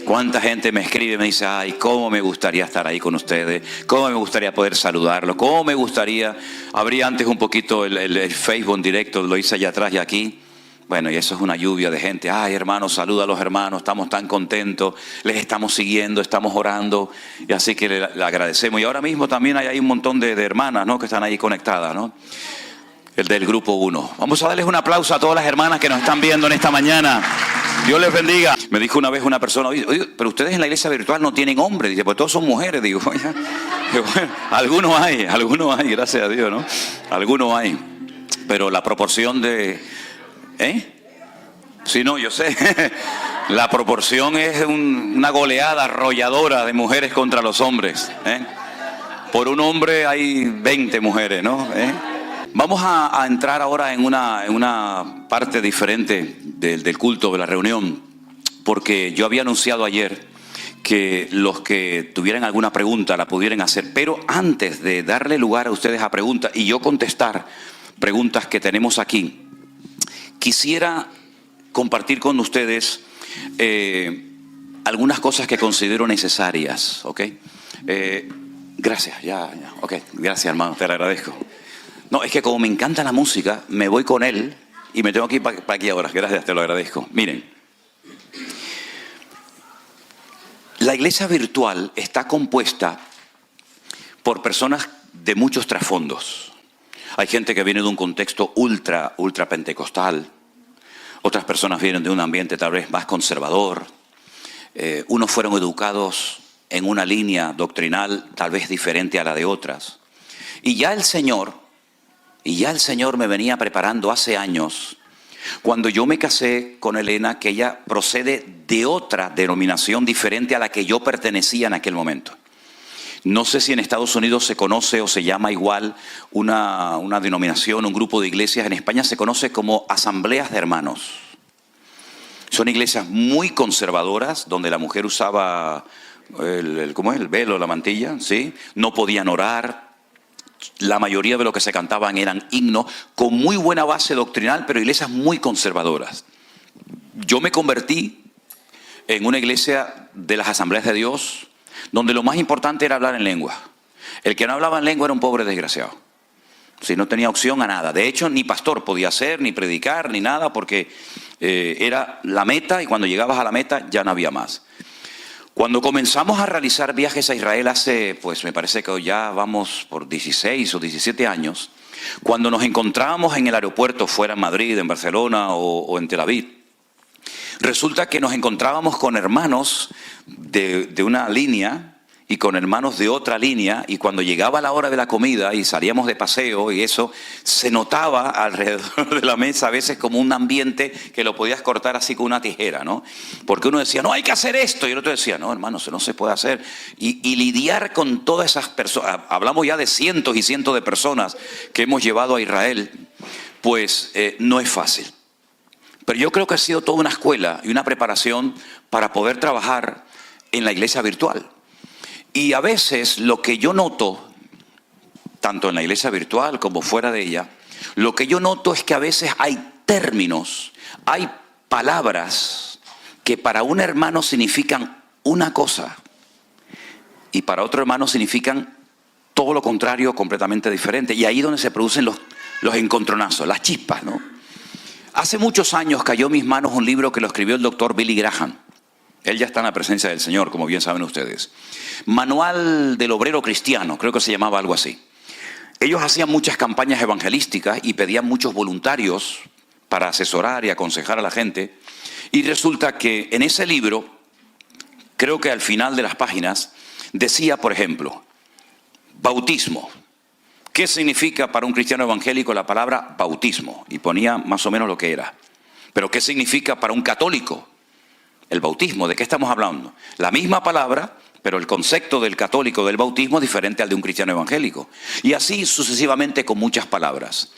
¿Cuánta gente me escribe y me dice: ay, cómo me gustaría estar ahí con ustedes, cómo me gustaría poder saludarlos, cómo me gustaría... Abrí antes un poquito el Facebook en directo, lo hice allá atrás y aquí. Bueno, y eso es una lluvia de gente. Ay, hermanos, saluda a los hermanos, estamos tan contentos, les estamos siguiendo, estamos orando, y así que le agradecemos. Y ahora mismo también hay un montón de hermanas, ¿no?, que están ahí conectadas, ¿no? El del grupo 1. Vamos a darles un aplauso a todas las hermanas que nos están viendo en esta mañana. Dios les bendiga. Me dijo una vez una persona: oye, pero ustedes en la iglesia virtual no tienen hombres. Dice: pues todos son mujeres. Digo, oye, bueno, algunos hay, gracias a Dios, ¿no? Algunos hay. Pero la proporción de... Sí, no, yo sé. La proporción es una goleada arrolladora de mujeres contra los hombres, ¿eh? Por un hombre hay 20 mujeres, ¿no? Vamos a entrar ahora en una parte diferente del culto, de la reunión, porque yo había anunciado ayer que los que tuvieran alguna pregunta la pudieran hacer. Pero antes de darle lugar a ustedes a preguntas y yo contestar preguntas que tenemos aquí, quisiera compartir con ustedes algunas cosas que considero necesarias, ¿ok? Gracias, ya, ok, gracias, hermano, te lo agradezco. No, es que como me encanta la música, me voy con él y me tengo que ir para aquí ahora. Gracias, te lo agradezco. Miren, la iglesia virtual está compuesta por personas de muchos trasfondos. Hay gente que viene de un contexto ultra pentecostal. Otras personas vienen de un ambiente tal vez más conservador. Unos fueron educados en una línea doctrinal tal vez diferente a la de otras. Y ya el Señor me venía preparando hace años, cuando yo me casé con Elena, que ella procede de otra denominación diferente a la que yo pertenecía en aquel momento. No sé si en Estados Unidos se conoce o se llama igual una denominación, un grupo de iglesias. En España se conoce como asambleas de hermanos. Son iglesias muy conservadoras, donde la mujer usaba el velo, la mantilla, ¿sí? No podían orar. La mayoría de lo que se cantaban eran himnos con muy buena base doctrinal, pero iglesias muy conservadoras. Yo me convertí en una iglesia de las Asambleas de Dios, donde lo más importante era hablar en lengua. El que no hablaba en lengua era un pobre desgraciado. Si no tenía opción a nada. De hecho, ni pastor podía ser, ni predicar, ni nada, porque era la meta, y cuando llegabas a la meta ya no había más. Cuando comenzamos a realizar viajes a Israel hace, pues me parece que ya vamos por 16 o 17 años, cuando nos encontrábamos en el aeropuerto, fuera en Madrid, en Barcelona o en Tel Aviv, resulta que nos encontrábamos con hermanos de una línea y con hermanos de otra línea, y cuando llegaba la hora de la comida y salíamos de paseo y eso, se notaba alrededor de la mesa a veces como un ambiente que lo podías cortar así con una tijera, ¿no? Porque uno decía, no, hay que hacer esto, y el otro decía, no, hermano, eso no se puede hacer. Y lidiar con todas esas personas, hablamos ya de cientos y cientos de personas que hemos llevado a Israel, pues no es fácil. Pero yo creo que ha sido toda una escuela y una preparación para poder trabajar en la iglesia virtual. Y a veces lo que yo noto, tanto en la iglesia virtual como fuera de ella, lo que yo noto es que a veces hay términos, hay palabras que para un hermano significan una cosa y para otro hermano significan todo lo contrario, completamente diferente. Y ahí es donde se producen los encontronazos, las chispas, ¿no? Hace muchos años cayó en mis manos un libro que lo escribió el doctor Billy Graham. Él ya está en la presencia del Señor, como bien saben ustedes. Manual del obrero cristiano, creo que se llamaba algo así. Ellos hacían muchas campañas evangelísticas y pedían muchos voluntarios para asesorar y aconsejar a la gente. Y resulta que en ese libro, creo que al final de las páginas, decía, por ejemplo, bautismo. ¿Qué significa para un cristiano evangélico la palabra bautismo? Y ponía más o menos lo que era. Pero ¿qué significa para un católico el bautismo? ¿De qué estamos hablando? La misma palabra, pero el concepto del católico del bautismo es diferente al de un cristiano evangélico. Y así sucesivamente con muchas palabras.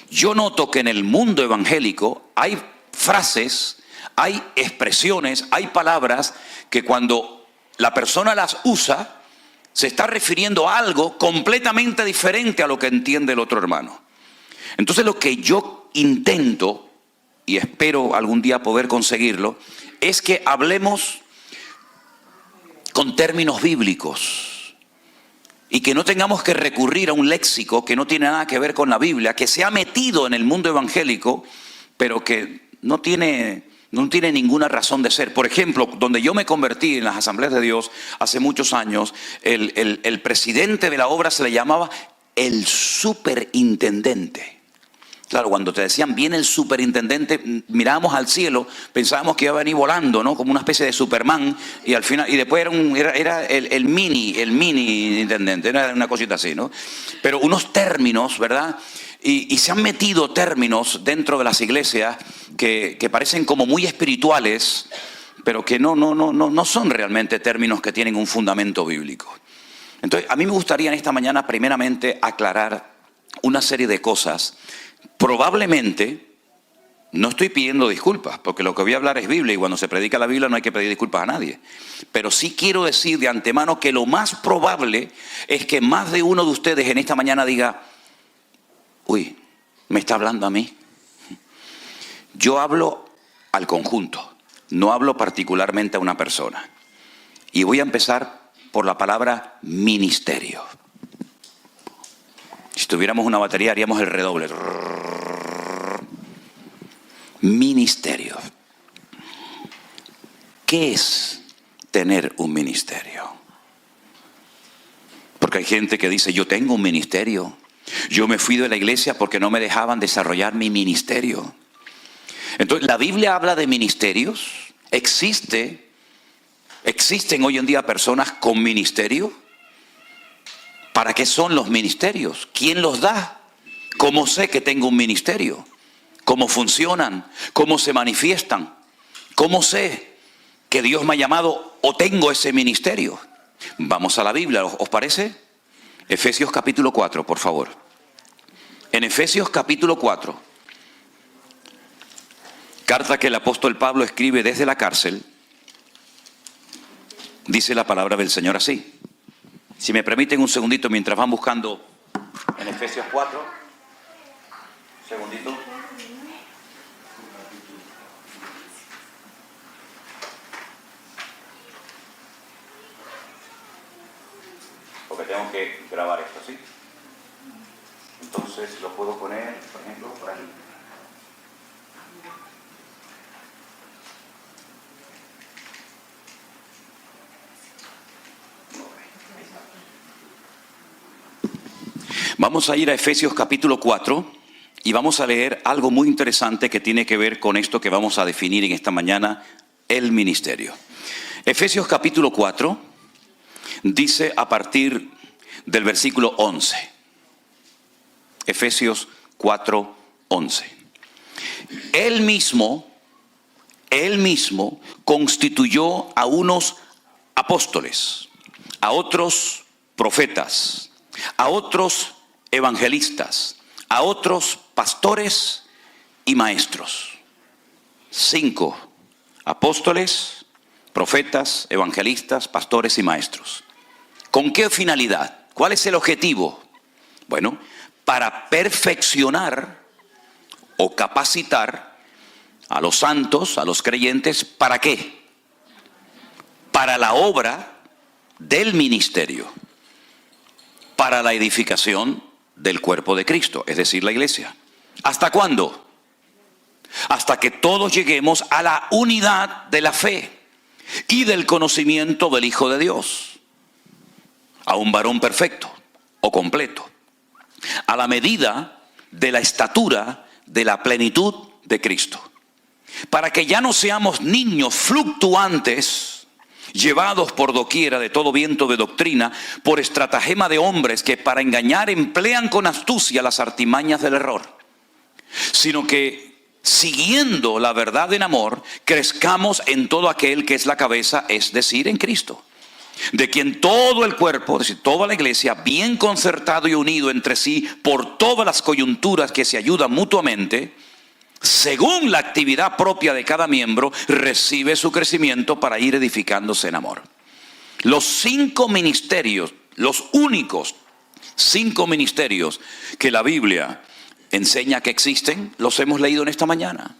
Yo noto que en el mundo evangélico hay frases, hay expresiones, hay palabras que cuando la persona las usa, se está refiriendo a algo completamente diferente a lo que entiende el otro hermano. Entonces lo que yo intento, y espero algún día poder conseguirlo, es que hablemos con términos bíblicos y que no tengamos que recurrir a un léxico que no tiene nada que ver con la Biblia, que se ha metido en el mundo evangélico, pero que no tiene ninguna razón de ser. Por ejemplo, donde yo me convertí en las Asambleas de Dios hace muchos años, el presidente de la obra se le llamaba el superintendente. Claro, cuando te decían viene el superintendente, mirábamos al cielo, pensábamos que iba a venir volando, ¿no? Como una especie de Superman, y al final, y después era el mini intendente, era una cosita así, ¿no? Pero unos términos, ¿verdad? Y se han metido términos dentro de las iglesias que parecen como muy espirituales, pero que no son realmente términos que tienen un fundamento bíblico. Entonces, a mí me gustaría en esta mañana primeramente aclarar una serie de cosas. Probablemente, no estoy pidiendo disculpas, porque lo que voy a hablar es Biblia y cuando se predica la Biblia no hay que pedir disculpas a nadie. Pero sí quiero decir de antemano que lo más probable es que más de uno de ustedes en esta mañana diga, uy, me está hablando a mí. Yo hablo al conjunto, no hablo particularmente a una persona. Y voy a empezar por la palabra ministerio. Si tuviéramos una batería haríamos el redoble. Ministerio. ¿Qué es tener un ministerio? Porque hay gente que dice, yo tengo un ministerio. Yo me fui de la iglesia porque no me dejaban desarrollar mi ministerio. Entonces, la Biblia habla de ministerios. Existen hoy en día personas con ministerio. ¿Para qué son los ministerios? ¿Quién los da? ¿Cómo sé que tengo un ministerio? ¿Cómo funcionan? ¿Cómo se manifiestan? ¿Cómo sé que Dios me ha llamado o tengo ese ministerio? Vamos a la Biblia, ¿os parece? Efesios capítulo 4, por favor. En Efesios capítulo 4, carta que el apóstol Pablo escribe desde la cárcel, dice la palabra del Señor así. Si me permiten un segundito mientras van buscando en Efesios 4. Segundito. Porque tengo que grabar esto, ¿sí? Entonces lo puedo poner, por ejemplo, por aquí. Vamos a ir a Efesios capítulo 4 y vamos a leer algo muy interesante que tiene que ver con esto que vamos a definir en esta mañana, el ministerio. Efesios capítulo 4 dice a partir del versículo 11. Efesios 4:11. Él mismo constituyó a unos apóstoles, a otros profetas, a otros evangelistas, a otros pastores y maestros. 5 apóstoles, profetas, evangelistas, pastores y maestros. ¿Con qué finalidad? ¿Cuál es el objetivo? Bueno, para perfeccionar o capacitar a los santos, a los creyentes, ¿para qué? Para la obra del ministerio, para la edificación del cuerpo de Cristo, es decir, la iglesia. ¿Hasta cuándo? Hasta que todos lleguemos a la unidad de la fe y del conocimiento del Hijo de Dios, a un varón perfecto o completo, a la medida de la estatura de la plenitud de Cristo, para que ya no seamos niños fluctuantes, llevados por doquiera de todo viento de doctrina, por estratagema de hombres que para engañar emplean con astucia las artimañas del error, sino que siguiendo la verdad en amor, crezcamos en todo aquel que es la cabeza, es decir, en Cristo, de quien todo el cuerpo, es decir, toda la iglesia, bien concertado y unido entre sí por todas las coyunturas que se ayudan mutuamente, según la actividad propia de cada miembro, recibe su crecimiento para ir edificándose en amor. Los 5 ministerios, los únicos 5 ministerios que la Biblia enseña que existen, los hemos leído en esta mañana.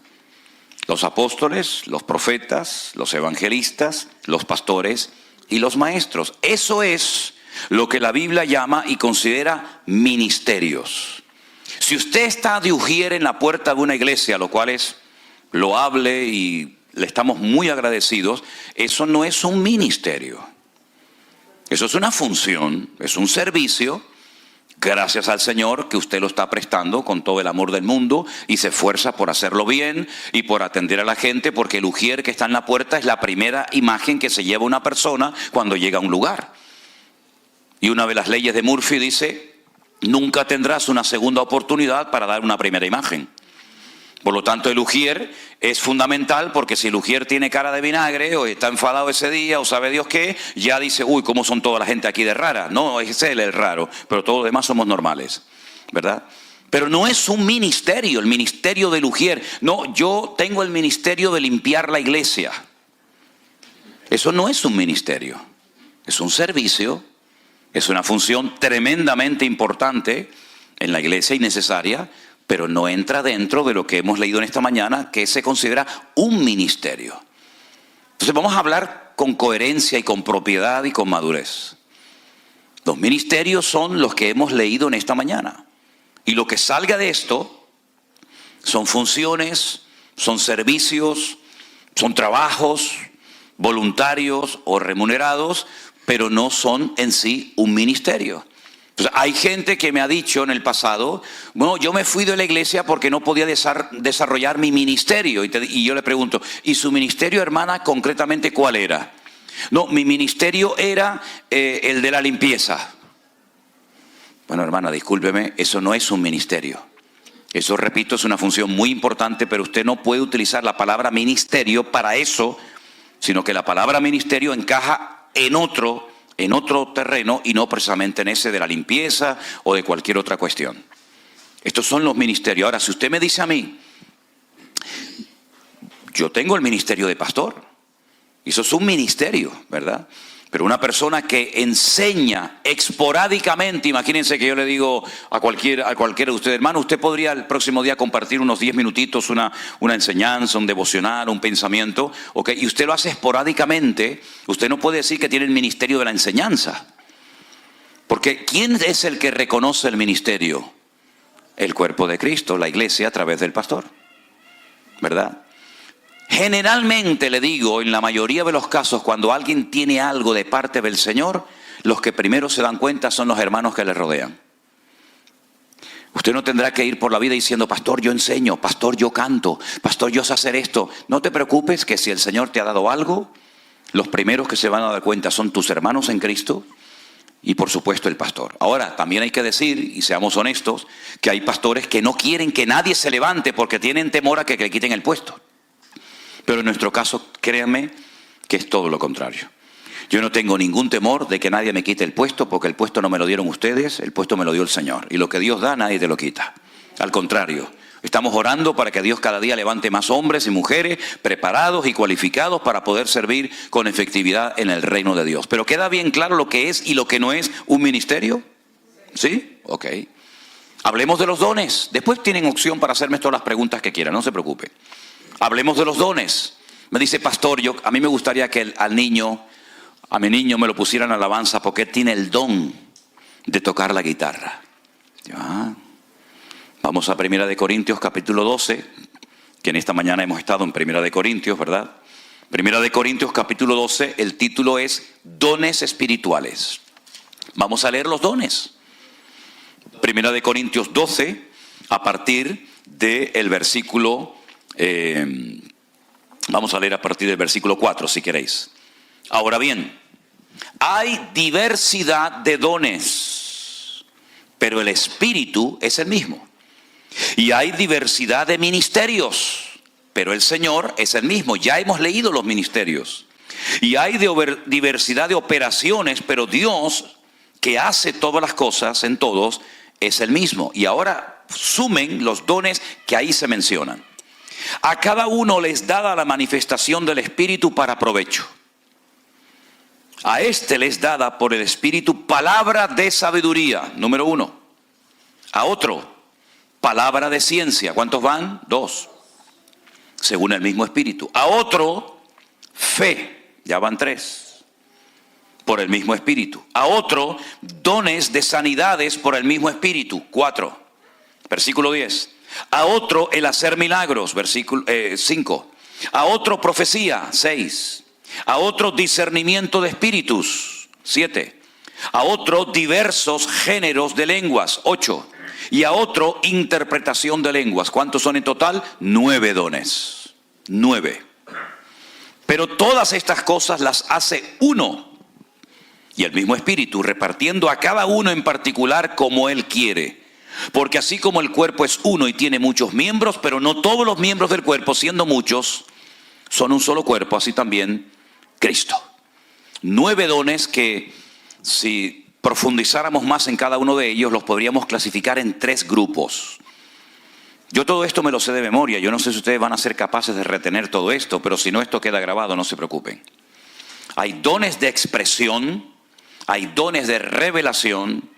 Los apóstoles, los profetas, los evangelistas, los pastores y los maestros. Eso es lo que la Biblia llama y considera ministerios. Si usted está de ujier en la puerta de una iglesia, lo cual es loable y le estamos muy agradecidos, eso no es un ministerio. Eso es una función, es un servicio. Gracias al Señor que usted lo está prestando con todo el amor del mundo y se esfuerza por hacerlo bien y por atender a la gente, porque el ujier que está en la puerta es la primera imagen que se lleva una persona cuando llega a un lugar. Y una de las leyes de Murphy dice: nunca tendrás una segunda oportunidad para dar una primera imagen. Por lo tanto, el ujier es fundamental, porque si el ujier tiene cara de vinagre o está enfadado ese día o sabe Dios qué, ya dice: uy, ¿cómo son toda la gente aquí de rara? No, es él el raro, pero todos los demás somos normales, ¿verdad? Pero no es un ministerio, el ministerio del ujier. No, yo tengo el ministerio de limpiar la iglesia. Eso no es un ministerio, es un servicio, es una función tremendamente importante en la iglesia y necesaria, pero no entra dentro de lo que hemos leído en esta mañana, que se considera un ministerio. Entonces vamos a hablar con coherencia y con propiedad y con madurez. Los ministerios son los que hemos leído en esta mañana. Y lo que salga de esto son funciones, son servicios, son trabajos voluntarios o remunerados, pero no son en sí un ministerio. Entonces, hay gente que me ha dicho en el pasado: bueno, yo me fui de la iglesia porque no podía desarrollar mi ministerio. Y yo le pregunto: ¿y su ministerio, hermana, concretamente cuál era? No, mi ministerio era el de la limpieza. Bueno, hermana, discúlpeme, eso no es un ministerio. Eso, repito, es una función muy importante, pero usted no puede utilizar la palabra ministerio para eso, sino que la palabra ministerio encaja en otro terreno y no precisamente en ese de la limpieza o de cualquier otra cuestión. Estos son los ministerios. Ahora, si usted me dice a mí: yo tengo el ministerio de pastor, eso es un ministerio, ¿verdad? Pero una persona que enseña esporádicamente, imagínense que yo le digo a cualquiera de ustedes: hermano, usted podría el próximo día compartir unos 10 minutitos, una enseñanza, un devocional, un pensamiento, ¿okay? Y usted lo hace esporádicamente. Usted no puede decir que tiene el ministerio de la enseñanza. Porque ¿quién es el que reconoce el ministerio? El cuerpo de Cristo, la iglesia, a través del pastor, ¿verdad? Generalmente, le digo, en la mayoría de los casos, cuando alguien tiene algo de parte del Señor, los que primero se dan cuenta son los hermanos que le rodean. Usted no tendrá que ir por la vida diciendo: pastor, yo enseño, pastor, yo canto, pastor, yo sé hacer esto. No te preocupes, que si el Señor te ha dado algo, los primeros que se van a dar cuenta son tus hermanos en Cristo y por supuesto el pastor. Ahora, también hay que decir, y seamos honestos, que hay pastores que no quieren que nadie se levante porque tienen temor a que le quiten el puesto. Pero en nuestro caso, créanme que es todo lo contrario. Yo no tengo ningún temor de que nadie me quite el puesto, porque el puesto no me lo dieron ustedes, el puesto me lo dio el Señor. Y lo que Dios da, nadie te lo quita. Al contrario, estamos orando para que Dios cada día levante más hombres y mujeres preparados y cualificados para poder servir con efectividad en el reino de Dios. Pero ¿queda bien claro lo que es y lo que no es un ministerio? ¿Sí? Ok. Hablemos de los dones. Después tienen opción para hacerme todas las preguntas que quieran, no se preocupe. Hablemos de los dones. Me dice, pastor, a mí me gustaría que a mi niño me lo pusieran en alabanza porque él tiene el don de tocar la guitarra. Vamos a 1 Corintios capítulo 12, que en esta mañana hemos estado en 1 Corintios, ¿verdad? 1 Corintios capítulo 12, el título es Dones Espirituales. Vamos a leer los dones. 1 Corintios 12, a partir del versículo, vamos a leer a partir del versículo 4, si queréis. Ahora bien, hay diversidad de dones, pero el Espíritu es el mismo. Y hay diversidad de ministerios, pero el Señor es el mismo. Ya hemos leído los ministerios. Y hay diversidad de operaciones, pero Dios, que hace todas las cosas en todos, es el mismo. Y ahora sumen los dones que ahí se mencionan. A cada uno les dada la manifestación del Espíritu para provecho. A este les dada por el Espíritu palabra de sabiduría, número 1. A otro, palabra de ciencia. ¿Cuántos van? 2. Según el mismo Espíritu. A otro, fe. Ya van 3. Por el mismo Espíritu. A otro, dones de sanidades por el mismo Espíritu. 4. Versículo 10. A otro, el hacer milagros. Versículo 5. A otro, profecía. 6. A otro, discernimiento de espíritus. 7. A otro, diversos géneros de lenguas. 8. Y a otro, interpretación de lenguas. ¿Cuántos son en total? 9 dones. 9. Pero todas estas cosas las hace uno. Y el mismo Espíritu, repartiendo a cada uno en particular como Él quiere. Porque así como el cuerpo es uno y tiene muchos miembros, pero no todos los miembros del cuerpo, siendo muchos, son un solo cuerpo, así también Cristo. 9 dones que, si profundizáramos más en cada uno de ellos, los podríamos clasificar en 3 grupos. Yo todo esto me lo sé de memoria. Yo no sé si ustedes van a ser capaces de retener todo esto, pero si no, esto queda grabado, no se preocupen. Hay dones de expresión, hay dones de revelación,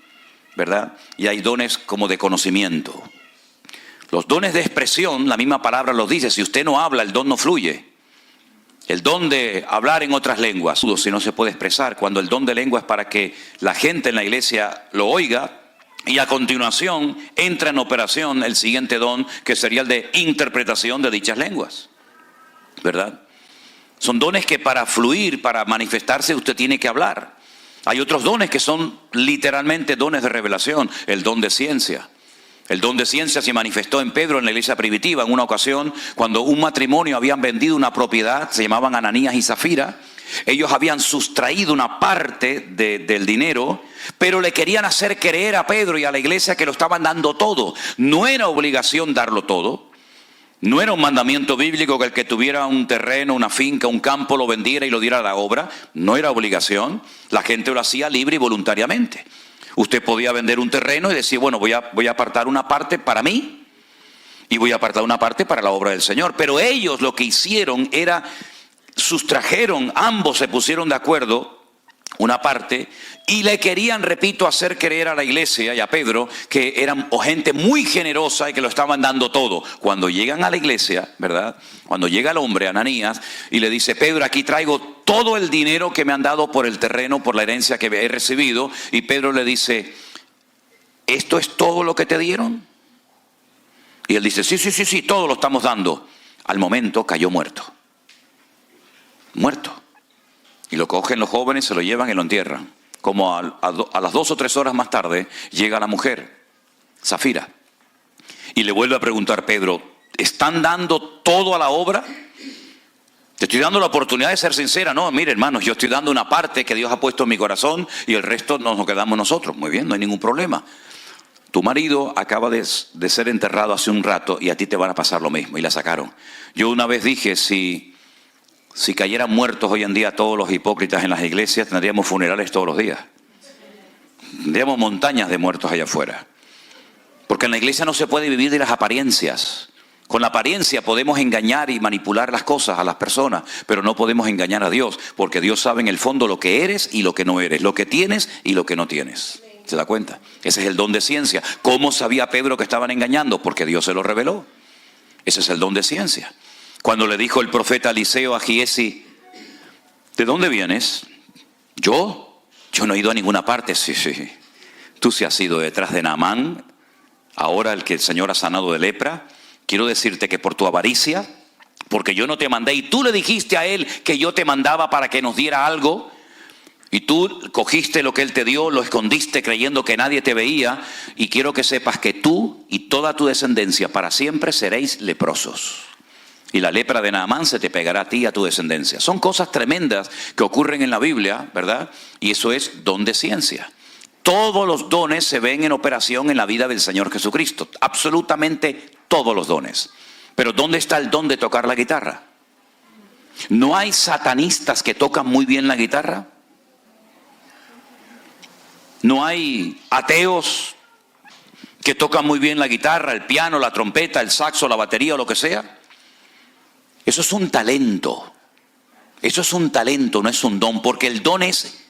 ¿verdad? Y hay dones como de conocimiento. Los dones de expresión, la misma palabra los dice, si usted no habla, el don no fluye. El don de hablar en otras lenguas, si no se puede expresar, cuando el don de lengua es para que la gente en la iglesia lo oiga, y a continuación entra en operación el siguiente don, que sería el de interpretación de dichas lenguas, ¿verdad? Son dones que para fluir, para manifestarse, usted tiene que hablar. Hay otros dones que son literalmente dones de revelación, el don de ciencia. El don de ciencia se manifestó en Pedro en la iglesia primitiva en una ocasión cuando un matrimonio habían vendido una propiedad, se llamaban Ananías y Zafira. Ellos habían sustraído una parte del dinero, pero le querían hacer creer a Pedro y a la iglesia que lo estaban dando todo. No era obligación darlo todo. No era un mandamiento bíblico que el que tuviera un terreno, una finca, un campo lo vendiera y lo diera a la obra. No era obligación. La gente lo hacía libre y voluntariamente. Usted podía vender un terreno y decir, bueno, voy a apartar una parte para mí y voy a apartar una parte para la obra del Señor. Pero ellos lo que hicieron era, sustrajeron, ambos se pusieron de acuerdo, una parte, y le querían, repito, hacer creer a la iglesia y a Pedro que eran gente muy generosa y que lo estaban dando todo. Cuando llegan a la iglesia, ¿verdad? Cuando llega el hombre, Ananías, y le dice, Pedro, aquí traigo todo el dinero que me han dado por el terreno, por la herencia que he recibido. Y Pedro le dice, ¿esto es todo lo que te dieron? Y él dice, sí, todo lo estamos dando. Al momento cayó muerto. Muerto. Y lo cogen los jóvenes, se lo llevan y lo entierran. Como a las 2 o 3 horas más tarde, llega la mujer, Zafira, y le vuelve a preguntar, Pedro, ¿están dando todo a la obra? Te estoy dando la oportunidad de ser sincera. No, mire, hermanos, yo estoy dando una parte que Dios ha puesto en mi corazón y el resto nos quedamos nosotros. Muy bien, no hay ningún problema. Tu marido acaba de ser enterrado hace un rato y a ti te van a pasar lo mismo. Y la sacaron. Yo una vez dije, si cayeran muertos hoy en día todos los hipócritas en las iglesias, tendríamos funerales todos los días. Tendríamos montañas de muertos allá afuera. Porque en la iglesia no se puede vivir de las apariencias. Con la apariencia podemos engañar y manipular las cosas a las personas, pero no podemos engañar a Dios, porque Dios sabe en el fondo lo que eres y lo que no eres, lo que tienes y lo que no tienes. ¿Se da cuenta? Ese es el don de ciencia. ¿Cómo sabía Pedro que estaban engañando? Porque Dios se lo reveló. Ese es el don de ciencia. Cuando le dijo el profeta Eliseo a Giesi, ¿de dónde vienes? ¿Yo? Yo no he ido a ninguna parte. Sí. Tú sí has ido detrás de Naamán, ahora el que el Señor ha sanado de lepra. Quiero decirte que por tu avaricia, porque yo no te mandé y tú le dijiste a él que yo te mandaba para que nos diera algo, y tú cogiste lo que él te dio, lo escondiste creyendo que nadie te veía, y quiero que sepas que tú y toda tu descendencia para siempre seréis leprosos. Y la lepra de Naamán se te pegará a ti y a tu descendencia. Son cosas tremendas que ocurren en la Biblia, ¿verdad? Y eso es don de ciencia. Todos los dones se ven en operación en la vida del Señor Jesucristo. Absolutamente todos los dones. Pero ¿dónde está el don de tocar la guitarra? ¿No hay satanistas que tocan muy bien la guitarra? ¿No hay ateos que tocan muy bien la guitarra, el piano, la trompeta, el saxo, la batería o lo que sea? Eso es un talento. Eso es un talento, no es un don, porque el don es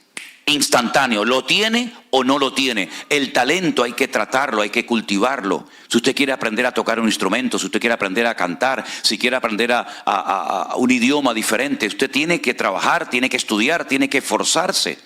instantáneo, lo tiene o no lo tiene. El talento hay que tratarlo, hay que cultivarlo. Si usted quiere aprender a tocar un instrumento, si usted quiere aprender a cantar, si quiere aprender a un idioma diferente, usted tiene que trabajar, tiene que estudiar, tiene que esforzarse.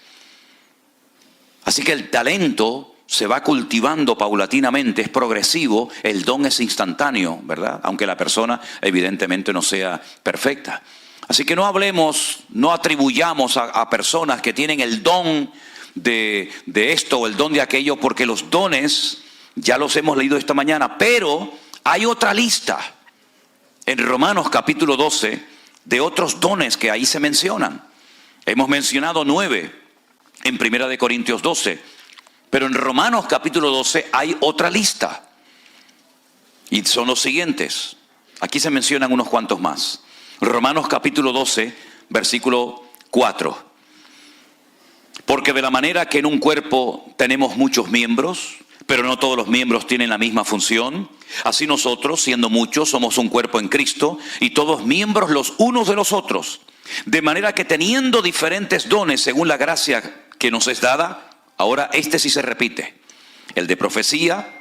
Así que el talento se va cultivando paulatinamente, es progresivo, el don es instantáneo, ¿verdad? Aunque la persona evidentemente no sea perfecta. Así que no hablemos, no atribuyamos a personas que tienen el don de esto o el don de aquello, porque los dones ya los hemos leído esta mañana, pero hay otra lista en Romanos capítulo 12 de otros dones que ahí se mencionan. Hemos mencionado 9 en Primera de Corintios 12, pero en Romanos capítulo 12 hay otra lista y son los siguientes. Aquí se mencionan unos cuantos más. Romanos capítulo 12, versículo 4. Porque de la manera que en un cuerpo tenemos muchos miembros, pero no todos los miembros tienen la misma función, así nosotros, siendo muchos, somos un cuerpo en Cristo y todos miembros los unos de los otros. De manera que teniendo diferentes dones según la gracia que nos es dada, ahora este sí se repite. El de profecía,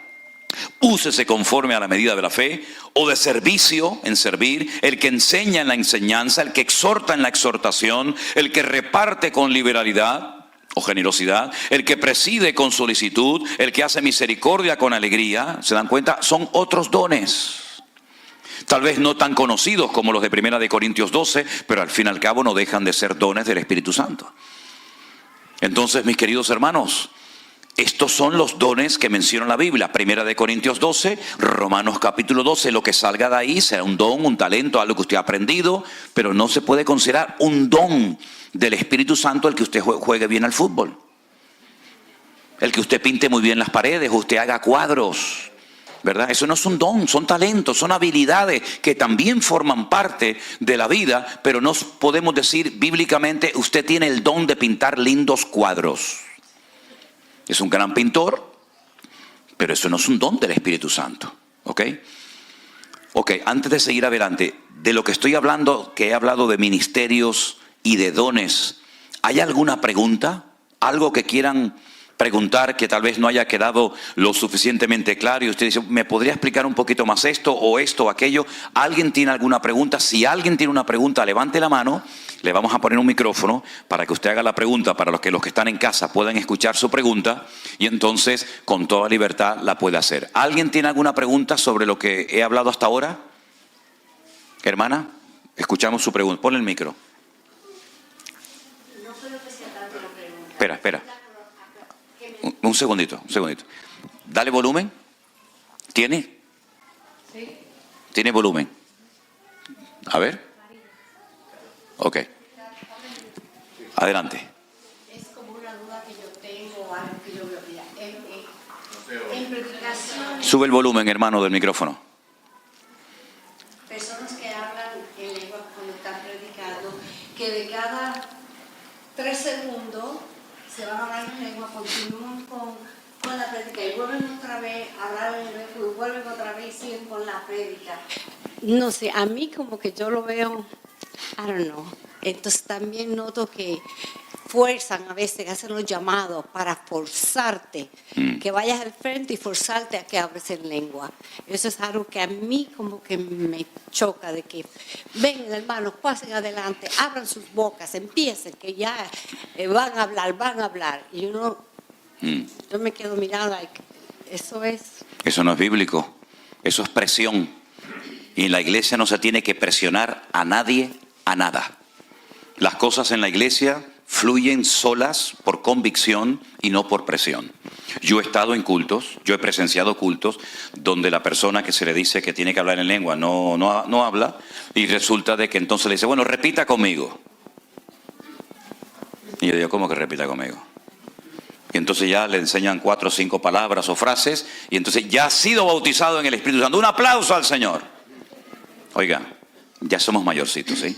úsese conforme a la medida de la fe, o de servicio, en servir, el que enseña en la enseñanza, el que exhorta en la exhortación, el que reparte con liberalidad o generosidad, el que preside con solicitud, el que hace misericordia con alegría. ¿Se dan cuenta? Son otros dones. Tal vez no tan conocidos como los de Primera de Corintios 12, pero al fin y al cabo no dejan de ser dones del Espíritu Santo. Entonces, mis queridos hermanos, estos son los dones que menciona la Biblia. Primera de Corintios 12, Romanos capítulo 12. Lo que salga de ahí será un don, un talento, algo que usted ha aprendido, pero no se puede considerar un don del Espíritu Santo el que usted juegue bien al fútbol, el que usted pinte muy bien las paredes, usted haga cuadros, ¿verdad? Eso no es un don, son talentos, son habilidades que también forman parte de la vida, pero no podemos decir bíblicamente usted tiene el don de pintar lindos cuadros. Es un gran pintor, pero eso no es un don del Espíritu Santo. ¿Ok? Ok, antes de seguir adelante, de lo que estoy hablando, que he hablado de ministerios y de dones, ¿hay alguna pregunta? ¿Algo que quieran preguntar que tal vez no haya quedado lo suficientemente claro? Y usted dice, ¿me podría explicar un poquito más esto o aquello? ¿Alguien tiene alguna pregunta? Si alguien tiene una pregunta, levante la mano. Le vamos a poner un micrófono para que usted haga la pregunta, para los que están en casa puedan escuchar su pregunta y entonces con toda libertad la puede hacer. ¿Alguien tiene alguna pregunta sobre lo que he hablado hasta ahora? Hermana, escuchamos su pregunta. Ponle el micro.
No creo que sea tanto la pregunta.
Espera. Un segundito. Dale volumen. ¿Tiene?
Sí.
¿Tiene volumen? A ver. Ok. Adelante.
Es como una duda que yo tengo, algo que yo veo. Mira, en predicaciones,
Sube el volumen, hermano, del micrófono.
personas que hablan en lengua cuando están predicando, que de cada 3 segundos se van a hablar en lengua, continúan con la prédica y vuelven otra vez a hablar en lengua y vuelven otra vez y siguen con la prédica. No sé, a mí como que yo lo veo, I don't know. Entonces también noto que fuerzan a veces, hacen los llamados para forzarte, que vayas al frente y forzarte a que hables en lengua. Eso es algo que a mí como que me choca, de que vengan hermanos, pasen adelante, abran sus bocas, empiecen, que ya van a hablar. Y uno, yo me quedo mirando, like, eso
no es bíblico, eso es presión. Y en la iglesia no se tiene que presionar a nadie, a nada. Las cosas en la iglesia fluyen solas por convicción y no por presión. Yo he estado en cultos, yo he presenciado cultos donde la persona que se le dice que tiene que hablar en lengua no habla, y resulta de que entonces le dice, bueno, repita conmigo. Y yo digo, ¿cómo que repita conmigo? Y entonces ya le enseñan 4 o 5 palabras o frases, y entonces ya ha sido bautizado en el Espíritu Santo. Un aplauso al Señor. Oiga, ya somos mayorcitos, ¿sí?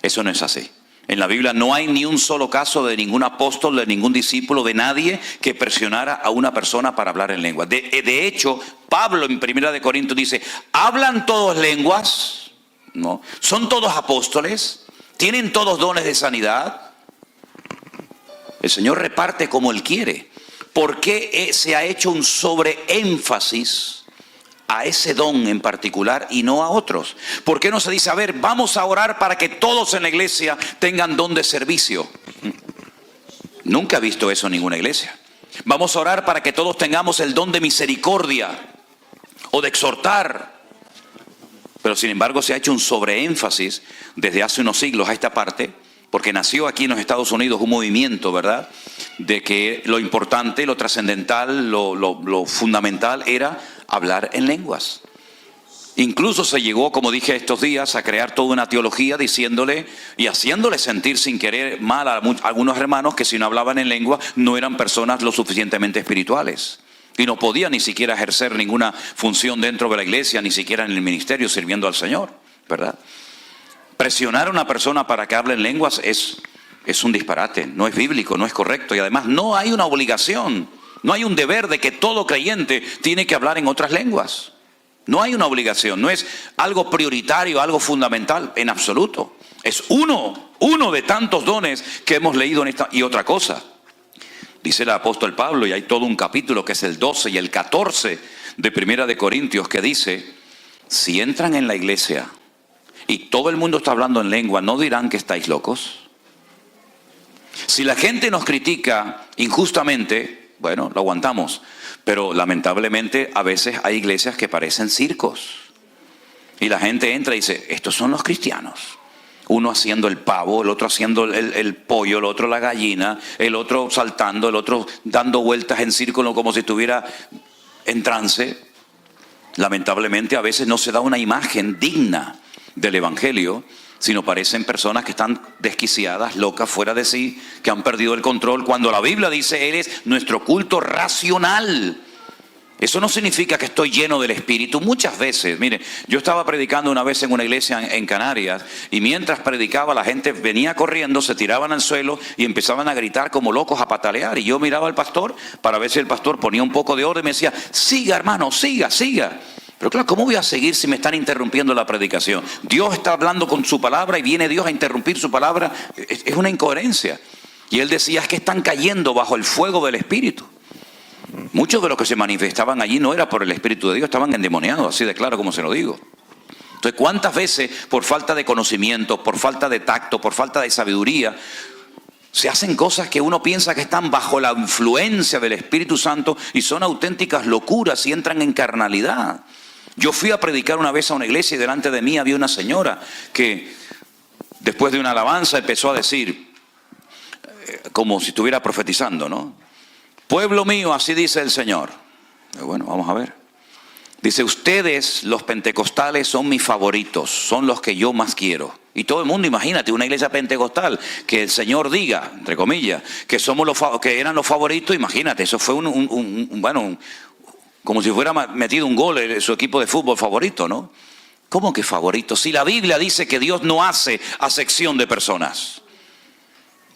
Eso no es así. En la Biblia no hay ni un solo caso de ningún apóstol, de ningún discípulo, de nadie que presionara a una persona para hablar en lengua. De hecho, Pablo en 1 Corintios dice, ¿hablan todos lenguas? ¿No? ¿Son todos apóstoles? ¿Tienen todos dones de sanidad? El Señor reparte como Él quiere. ¿Por qué se ha hecho un sobreénfasis a ese don en particular y no a otros? ¿Por qué no se dice, a ver, vamos a orar para que todos en la iglesia tengan don de servicio? Nunca he visto eso en ninguna iglesia. Vamos a orar para que todos tengamos el don de misericordia o de exhortar. Pero sin embargo se ha hecho un sobreénfasis desde hace unos siglos a esta parte, porque nació aquí en los Estados Unidos un movimiento, ¿verdad?, de que lo importante, lo trascendental, lo fundamental era hablar en lenguas. Incluso se llegó, como dije estos días, a crear toda una teología diciéndole y haciéndole sentir sin querer mal a algunos hermanos que si no hablaban en lengua no eran personas lo suficientemente espirituales. Y no podían ni siquiera ejercer ninguna función dentro de la iglesia, ni siquiera en el ministerio sirviendo al Señor, ¿verdad? Presionar a una persona para que hable en lenguas es un disparate, no es bíblico, no es correcto. Y además no hay una obligación, no hay un deber de que todo creyente tiene que hablar en otras lenguas. No hay una obligación, no es algo prioritario, algo fundamental, en absoluto. Es uno de tantos dones que hemos leído en esta. Y otra cosa, dice el apóstol Pablo, y hay todo un capítulo que es el 12 y el 14 de 1 Corintios, que dice, si entran en la iglesia y todo el mundo está hablando en lengua, ¿no dirán que estáis locos? Si la gente nos critica injustamente, bueno, lo aguantamos. Pero lamentablemente a veces hay iglesias que parecen circos. Y la gente entra y dice, estos son los cristianos. Uno haciendo el pavo, el otro haciendo el pollo, el otro la gallina, el otro saltando, el otro dando vueltas en círculo como si estuviera en trance. Lamentablemente a veces no se da una imagen digna del evangelio, sino parecen personas que están desquiciadas, locas, fuera de sí, que han perdido el control, cuando la Biblia dice, Él es nuestro culto racional. Eso no significa que estoy lleno del Espíritu. Muchas veces, mire, yo estaba predicando una vez en una iglesia en Canarias, y mientras predicaba la gente venía corriendo, se tiraban al suelo y empezaban a gritar como locos, a patalear, y yo miraba al pastor para ver si el pastor ponía un poco de orden y me decía, siga hermano, siga. Pero claro, ¿cómo voy a seguir si me están interrumpiendo la predicación? Dios está hablando con su palabra y viene Dios a interrumpir su palabra. Es una incoherencia. Y él decía, es que están cayendo bajo el fuego del Espíritu. Muchos de los que se manifestaban allí no era por el Espíritu de Dios, estaban endemoniados, así de claro como se lo digo. Entonces, ¿cuántas veces por falta de conocimiento, por falta de tacto, por falta de sabiduría, se hacen cosas que uno piensa que están bajo la influencia del Espíritu Santo y son auténticas locuras y entran en carnalidad? Yo fui a predicar una vez a una iglesia y delante de mí había una señora que después de una alabanza empezó a decir, como si estuviera profetizando, ¿no? Pueblo mío, así dice el Señor. Bueno, vamos a ver. Dice, ustedes, los pentecostales, son mis favoritos, son los que yo más quiero. Y todo el mundo, imagínate, una iglesia pentecostal, que el Señor diga, entre comillas, que somos que eran los favoritos, imagínate, eso fue como si fuera metido un gol en su equipo de fútbol favorito, ¿no? ¿Cómo que favorito? Si la Biblia dice que Dios no hace acepción de personas.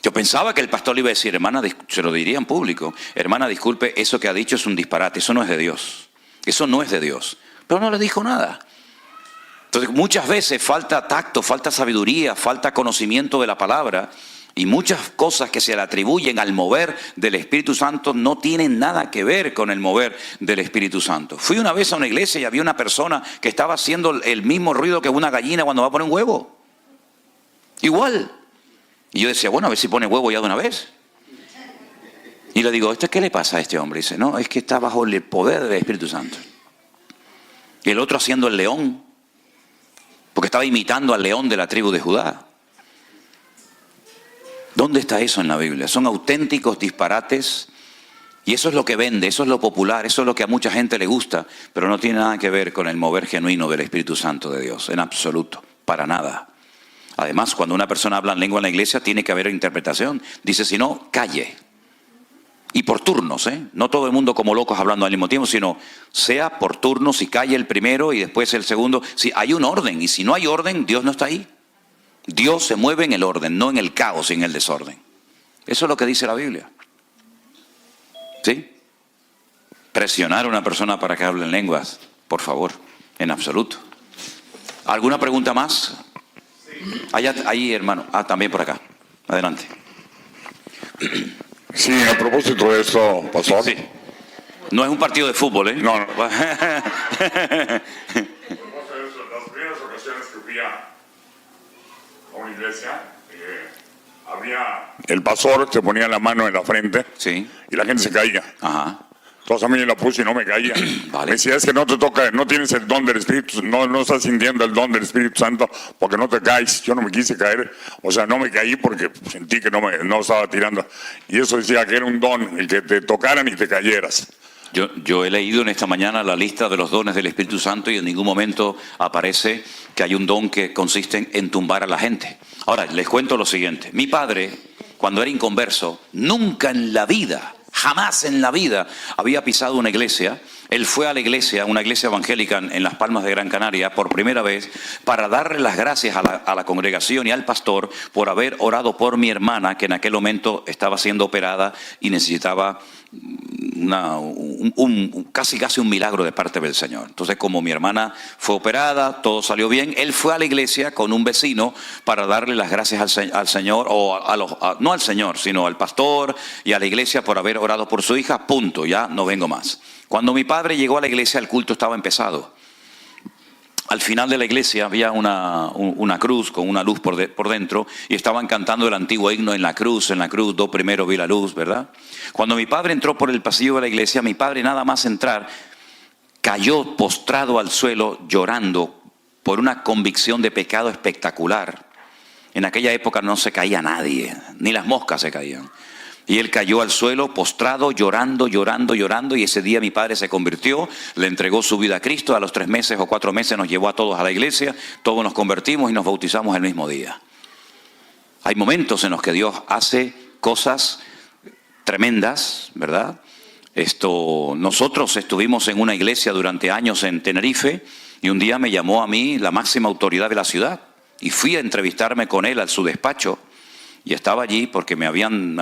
Yo pensaba que el pastor le iba a decir, hermana, se lo diría en público, hermana, disculpe, eso que ha dicho es un disparate, eso no es de Dios. Eso no es de Dios. Pero no le dijo nada. Entonces muchas veces falta tacto, falta sabiduría, falta conocimiento de la palabra, y muchas cosas que se le atribuyen al mover del Espíritu Santo no tienen nada que ver con el mover del Espíritu Santo. Fui una vez a una iglesia y había una persona que estaba haciendo el mismo ruido que una gallina cuando va a poner un huevo. Igual. Y yo decía, bueno, a ver si pone huevo ya de una vez. Y le digo, ¿qué le pasa a este hombre? Y dice, no, es que está bajo el poder del Espíritu Santo. Y el otro haciendo el león, porque estaba imitando al león de la tribu de Judá. ¿Dónde está eso en la Biblia? Son auténticos disparates, y eso es lo que vende, eso es lo popular, eso es lo que a mucha gente le gusta, pero no tiene nada que ver con el mover genuino del Espíritu Santo de Dios, en absoluto, para nada. Además, cuando una persona habla en lengua en la iglesia, tiene que haber interpretación. Dice, si no, calle. Y por turnos, ¿eh? No todo el mundo como locos hablando al mismo tiempo, sino sea por turnos y calle el primero y después el segundo. Si hay un orden, y si no hay orden, Dios no está ahí. Dios se mueve en el orden, no en el caos y en el desorden. Eso es lo que dice la Biblia. ¿Sí? Presionar a una persona para que hable en lenguas, por favor, en absoluto. ¿Alguna pregunta más? Ahí, hermano. También por acá. Adelante.
Sí, a propósito de esto, pastor.
Sí. No es un partido de fútbol, ¿eh?
No.
No.
Las primeras ocasiones que fui a una iglesia, el pastor se ponía la mano en la frente,
Sí.
y la gente se caía.
Ajá.
Entonces a mí la puse y no me caía.
Vale.
Me decía, es que no te toca, no tienes el don del Espíritu, no estás sintiendo el don del Espíritu Santo porque no te caes. Yo no me quise caer, o sea, no me caí porque sentí que no estaba tirando. Y eso decía que era un don, el que te tocaran y te cayeras.
Yo he leído en esta mañana la lista de los dones del Espíritu Santo y en ningún momento aparece que hay un don que consiste en tumbar a la gente. Ahora, les cuento lo siguiente. Mi padre, cuando era inconverso, nunca en la vida, jamás en la vida había pisado una iglesia. Él fue a la iglesia, una iglesia evangélica en Las Palmas de Gran Canaria, por primera vez, para darle las gracias a la congregación y al pastor por haber orado por mi hermana, que en aquel momento estaba siendo operada y necesitaba casi un milagro de parte del Señor. Entonces, como mi hermana fue operada, todo salió bien, él fue a la iglesia con un vecino para darle las gracias al Señor, no al Señor, sino al pastor y a la iglesia por haber orado por su hija. Punto, ya no vengo más. Cuando mi padre llegó a la iglesia, el culto estaba empezado. Al final de la iglesia había una cruz con una luz por dentro, y estaban cantando el antiguo himno en la cruz, do primero vi la luz, ¿verdad? Cuando mi padre entró por el pasillo de la iglesia, mi padre nada más entrar, cayó postrado al suelo llorando por una convicción de pecado espectacular. En aquella época no se caía nadie, ni las moscas se caían. Y él cayó al suelo, postrado, llorando, y ese día mi padre se convirtió, le entregó su vida a Cristo. A los 3 meses o 4 meses nos llevó a todos a la iglesia, todos nos convertimos y nos bautizamos el mismo día. Hay momentos en los que Dios hace cosas tremendas, ¿verdad? Nosotros estuvimos en una iglesia durante años en Tenerife, y un día me llamó a mí la máxima autoridad de la ciudad, y fui a entrevistarme con él a su despacho. Y estaba allí porque me habían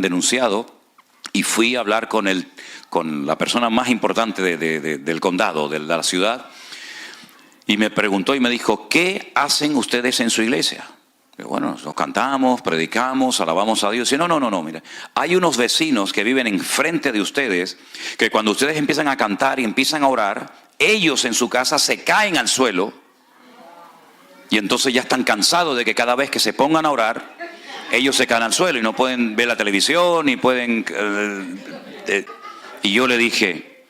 denunciado, y fui a hablar con la persona más importante del condado, de la ciudad, y me preguntó y me dijo, ¿qué hacen ustedes en su iglesia? Y bueno, nos cantamos, predicamos, alabamos a Dios. Y no, mira, hay unos vecinos que viven enfrente de ustedes, que cuando ustedes empiezan a cantar y empiezan a orar, ellos en su casa se caen al suelo, y entonces ya están cansados de que cada vez que se pongan a orar, ellos se caen al suelo y no pueden ver la televisión, ni pueden... Y yo le dije,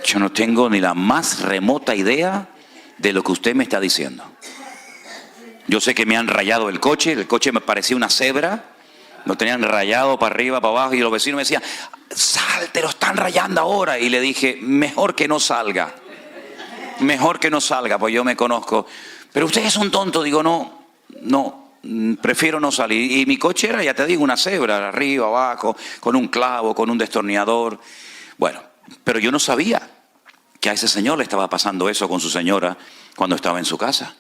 yo no tengo ni la más remota idea de lo que usted me está diciendo. Yo sé que me han rayado el coche me parecía una cebra, lo tenían rayado para arriba, para abajo, y los vecinos me decían, sal, te lo están rayando ahora. Y le dije, mejor que no salga. mejor que no salga, pues yo me conozco. Pero usted es un tonto. Digo, no, prefiero no salir. Y mi coche era, ya te digo, una cebra, arriba, abajo, con un clavo, con un destornillador. Bueno, pero yo no sabía que a ese señor le estaba pasando eso con su señora cuando estaba en su casa.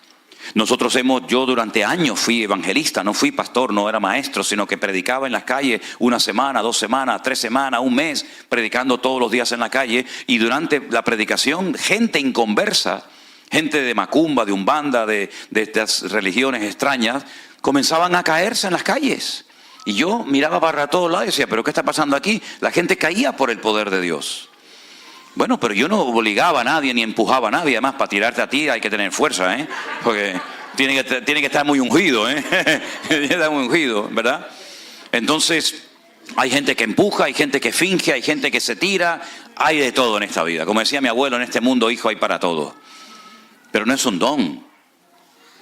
Yo durante años fui evangelista, no fui pastor, no era maestro, sino que predicaba en las calles 1 semana, 2 semanas, 3 semanas, 1 mes, predicando todos los días en la calle. Y durante la predicación, gente inconversa, gente de macumba, de umbanda, de estas religiones extrañas, comenzaban a caerse en las calles. Y yo miraba para todos lados y decía, ¿pero qué está pasando aquí? La gente caía por el poder de Dios. Bueno, pero yo no obligaba a nadie ni empujaba a nadie. Además, para tirarte a ti hay que tener fuerza, ¿eh? Porque tiene que estar muy ungido, ¿eh? Tiene que estar muy ungido, ¿verdad? Entonces, hay gente que empuja, hay gente que finge, hay gente que se tira. Hay de todo en esta vida. Como decía mi abuelo, en este mundo, hijo, hay para todo. Pero no es un don.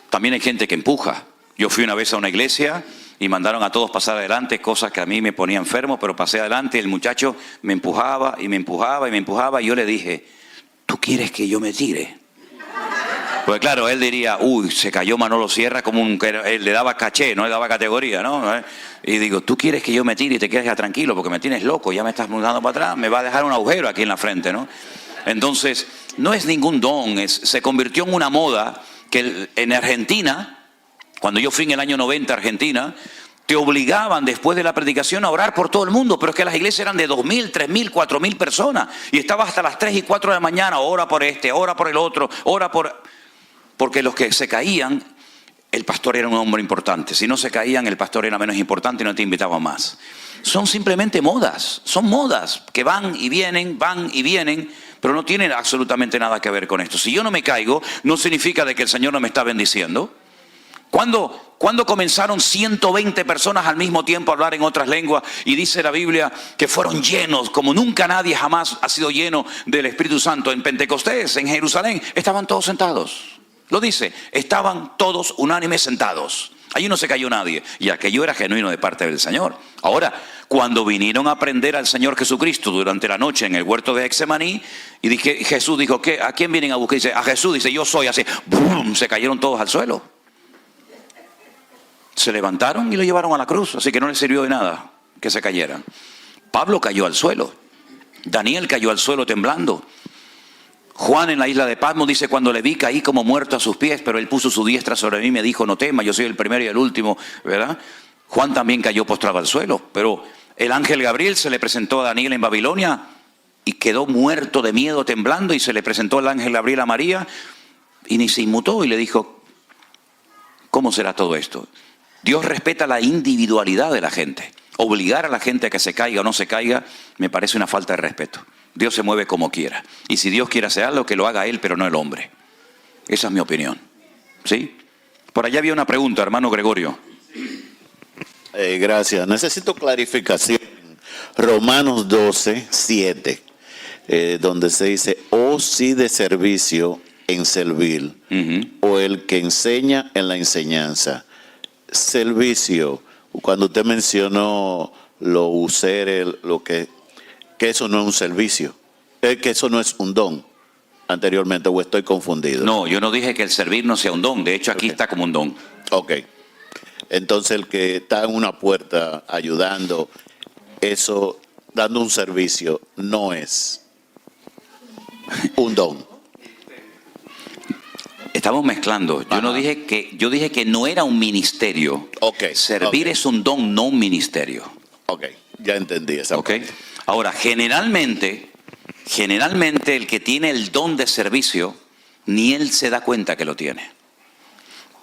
También hay gente que empuja. Yo fui una vez a una iglesia y mandaron a todos pasar adelante, cosas que a mí me ponía enfermo, pero pasé adelante y el muchacho me empujaba y me empujaba y me empujaba y yo le dije, ¿tú quieres que yo me tire? Pues claro, él diría, uy, se cayó Manolo Sierra, como él le daba caché, no le daba categoría, ¿no? Y digo, ¿tú quieres que yo me tire y te quedes ya tranquilo? Porque me tienes loco, ya me estás mudando para atrás, me va a dejar un agujero aquí en la frente, ¿no? Entonces, no es ningún don, se convirtió en una moda que en Argentina, cuando yo fui en el año 90 a Argentina, te obligaban después de la predicación a orar por todo el mundo, pero es que las iglesias eran de 2.000, 3.000, 4.000 personas y estabas hasta las 3 y 4 de la mañana, ora por este, ora por el otro, porque los que se caían, el pastor era un hombre importante. Si no se caían, el pastor era menos importante y no te invitaba más. Son simplemente modas, son modas que van y vienen, pero no tienen absolutamente nada que ver con esto. Si yo no me caigo, no significa de que el Señor no me está bendiciendo. ¿Cuándo comenzaron 120 personas al mismo tiempo a hablar en otras lenguas? Y dice la Biblia que fueron llenos, como nunca nadie jamás ha sido lleno del Espíritu Santo. En Pentecostés, en Jerusalén, estaban todos sentados. Lo dice, estaban todos unánimes sentados. Allí no se cayó nadie. Y aquello era genuino de parte del Señor. Ahora, cuando vinieron a aprender al Señor Jesucristo durante la noche en el huerto de Getsemaní, y Jesús dijo, ¿a quién vienen a buscar? Dice, a Jesús, dice, yo soy. Así, ¡bum!, se cayeron todos al suelo. Se levantaron y lo llevaron a la cruz, así que no les sirvió de nada que se cayeran. Pablo cayó al suelo, Daniel cayó al suelo temblando. Juan en la isla de Patmos dice, cuando le vi caí como muerto a sus pies, pero él puso su diestra sobre mí y me dijo, no temas, yo soy el primero y el último, ¿verdad? Juan también cayó postrado al suelo, pero el ángel Gabriel se le presentó a Daniel en Babilonia y quedó muerto de miedo, temblando, y se le presentó el ángel Gabriel a María y ni se inmutó y le dijo, ¿cómo será todo esto? Dios respeta la individualidad de la gente. Obligar a la gente a que se caiga o no se caiga me parece una falta de respeto. Dios se mueve como quiera. Y si Dios quiere hacer algo, que lo haga Él, pero no el hombre. Esa es mi opinión. ¿Sí? Por allá había una pregunta, hermano Gregorio.
Gracias. Necesito clarificación. Romanos 12, 7, donde se dice, sí de servicio en servir, o el que enseña en la enseñanza. Servicio, cuando usted mencionó lo usere, que eso no es un servicio, que eso no es un don anteriormente, o estoy confundido.
No, yo no dije que el servir no sea un don, de hecho aquí está como un don.
Ok, entonces el que está en una puerta ayudando, eso, dando un servicio, no es un don.
Estamos mezclando. Yo dije que no era un ministerio.
Okay,
Servir es un don, no un ministerio.
Ok, ya entendí esa parte.
Ahora, generalmente el que tiene el don de servicio, ni él se da cuenta que lo tiene.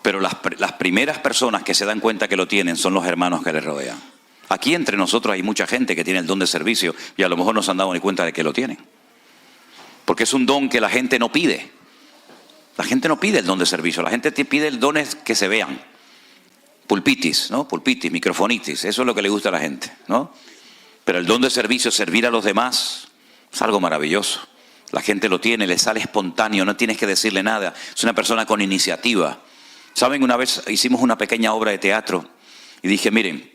Pero las primeras personas que se dan cuenta que lo tienen son los hermanos que le rodean. Aquí entre nosotros hay mucha gente que tiene el don de servicio y a lo mejor no se han dado ni cuenta de que lo tienen. Porque es un don que la gente no pide. La gente no pide el don de servicio, la gente pide el don que se vean. Pulpitis, ¿no? Pulpitis, microfonitis, eso es lo que le gusta a la gente, ¿no? Pero el don de servicio, servir a los demás, es algo maravilloso. La gente lo tiene, le sale espontáneo, no tienes que decirle nada. Es una persona con iniciativa. ¿Saben? Una vez hicimos una pequeña obra de teatro y dije, miren,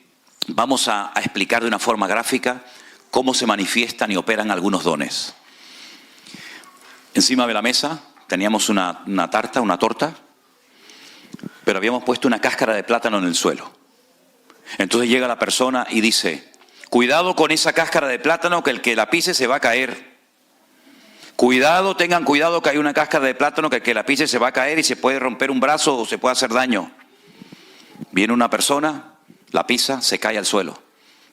vamos a explicar de una forma gráfica cómo se manifiestan y operan algunos dones. Encima de la mesa teníamos una torta, pero habíamos puesto una cáscara de plátano en el suelo. Entonces llega la persona y dice, cuidado con esa cáscara de plátano, que el que la pise se va a caer. Cuidado, tengan cuidado que hay una cáscara de plátano que el que la pise se va a caer y se puede romper un brazo o se puede hacer daño. Viene una persona, la pisa, se cae al suelo.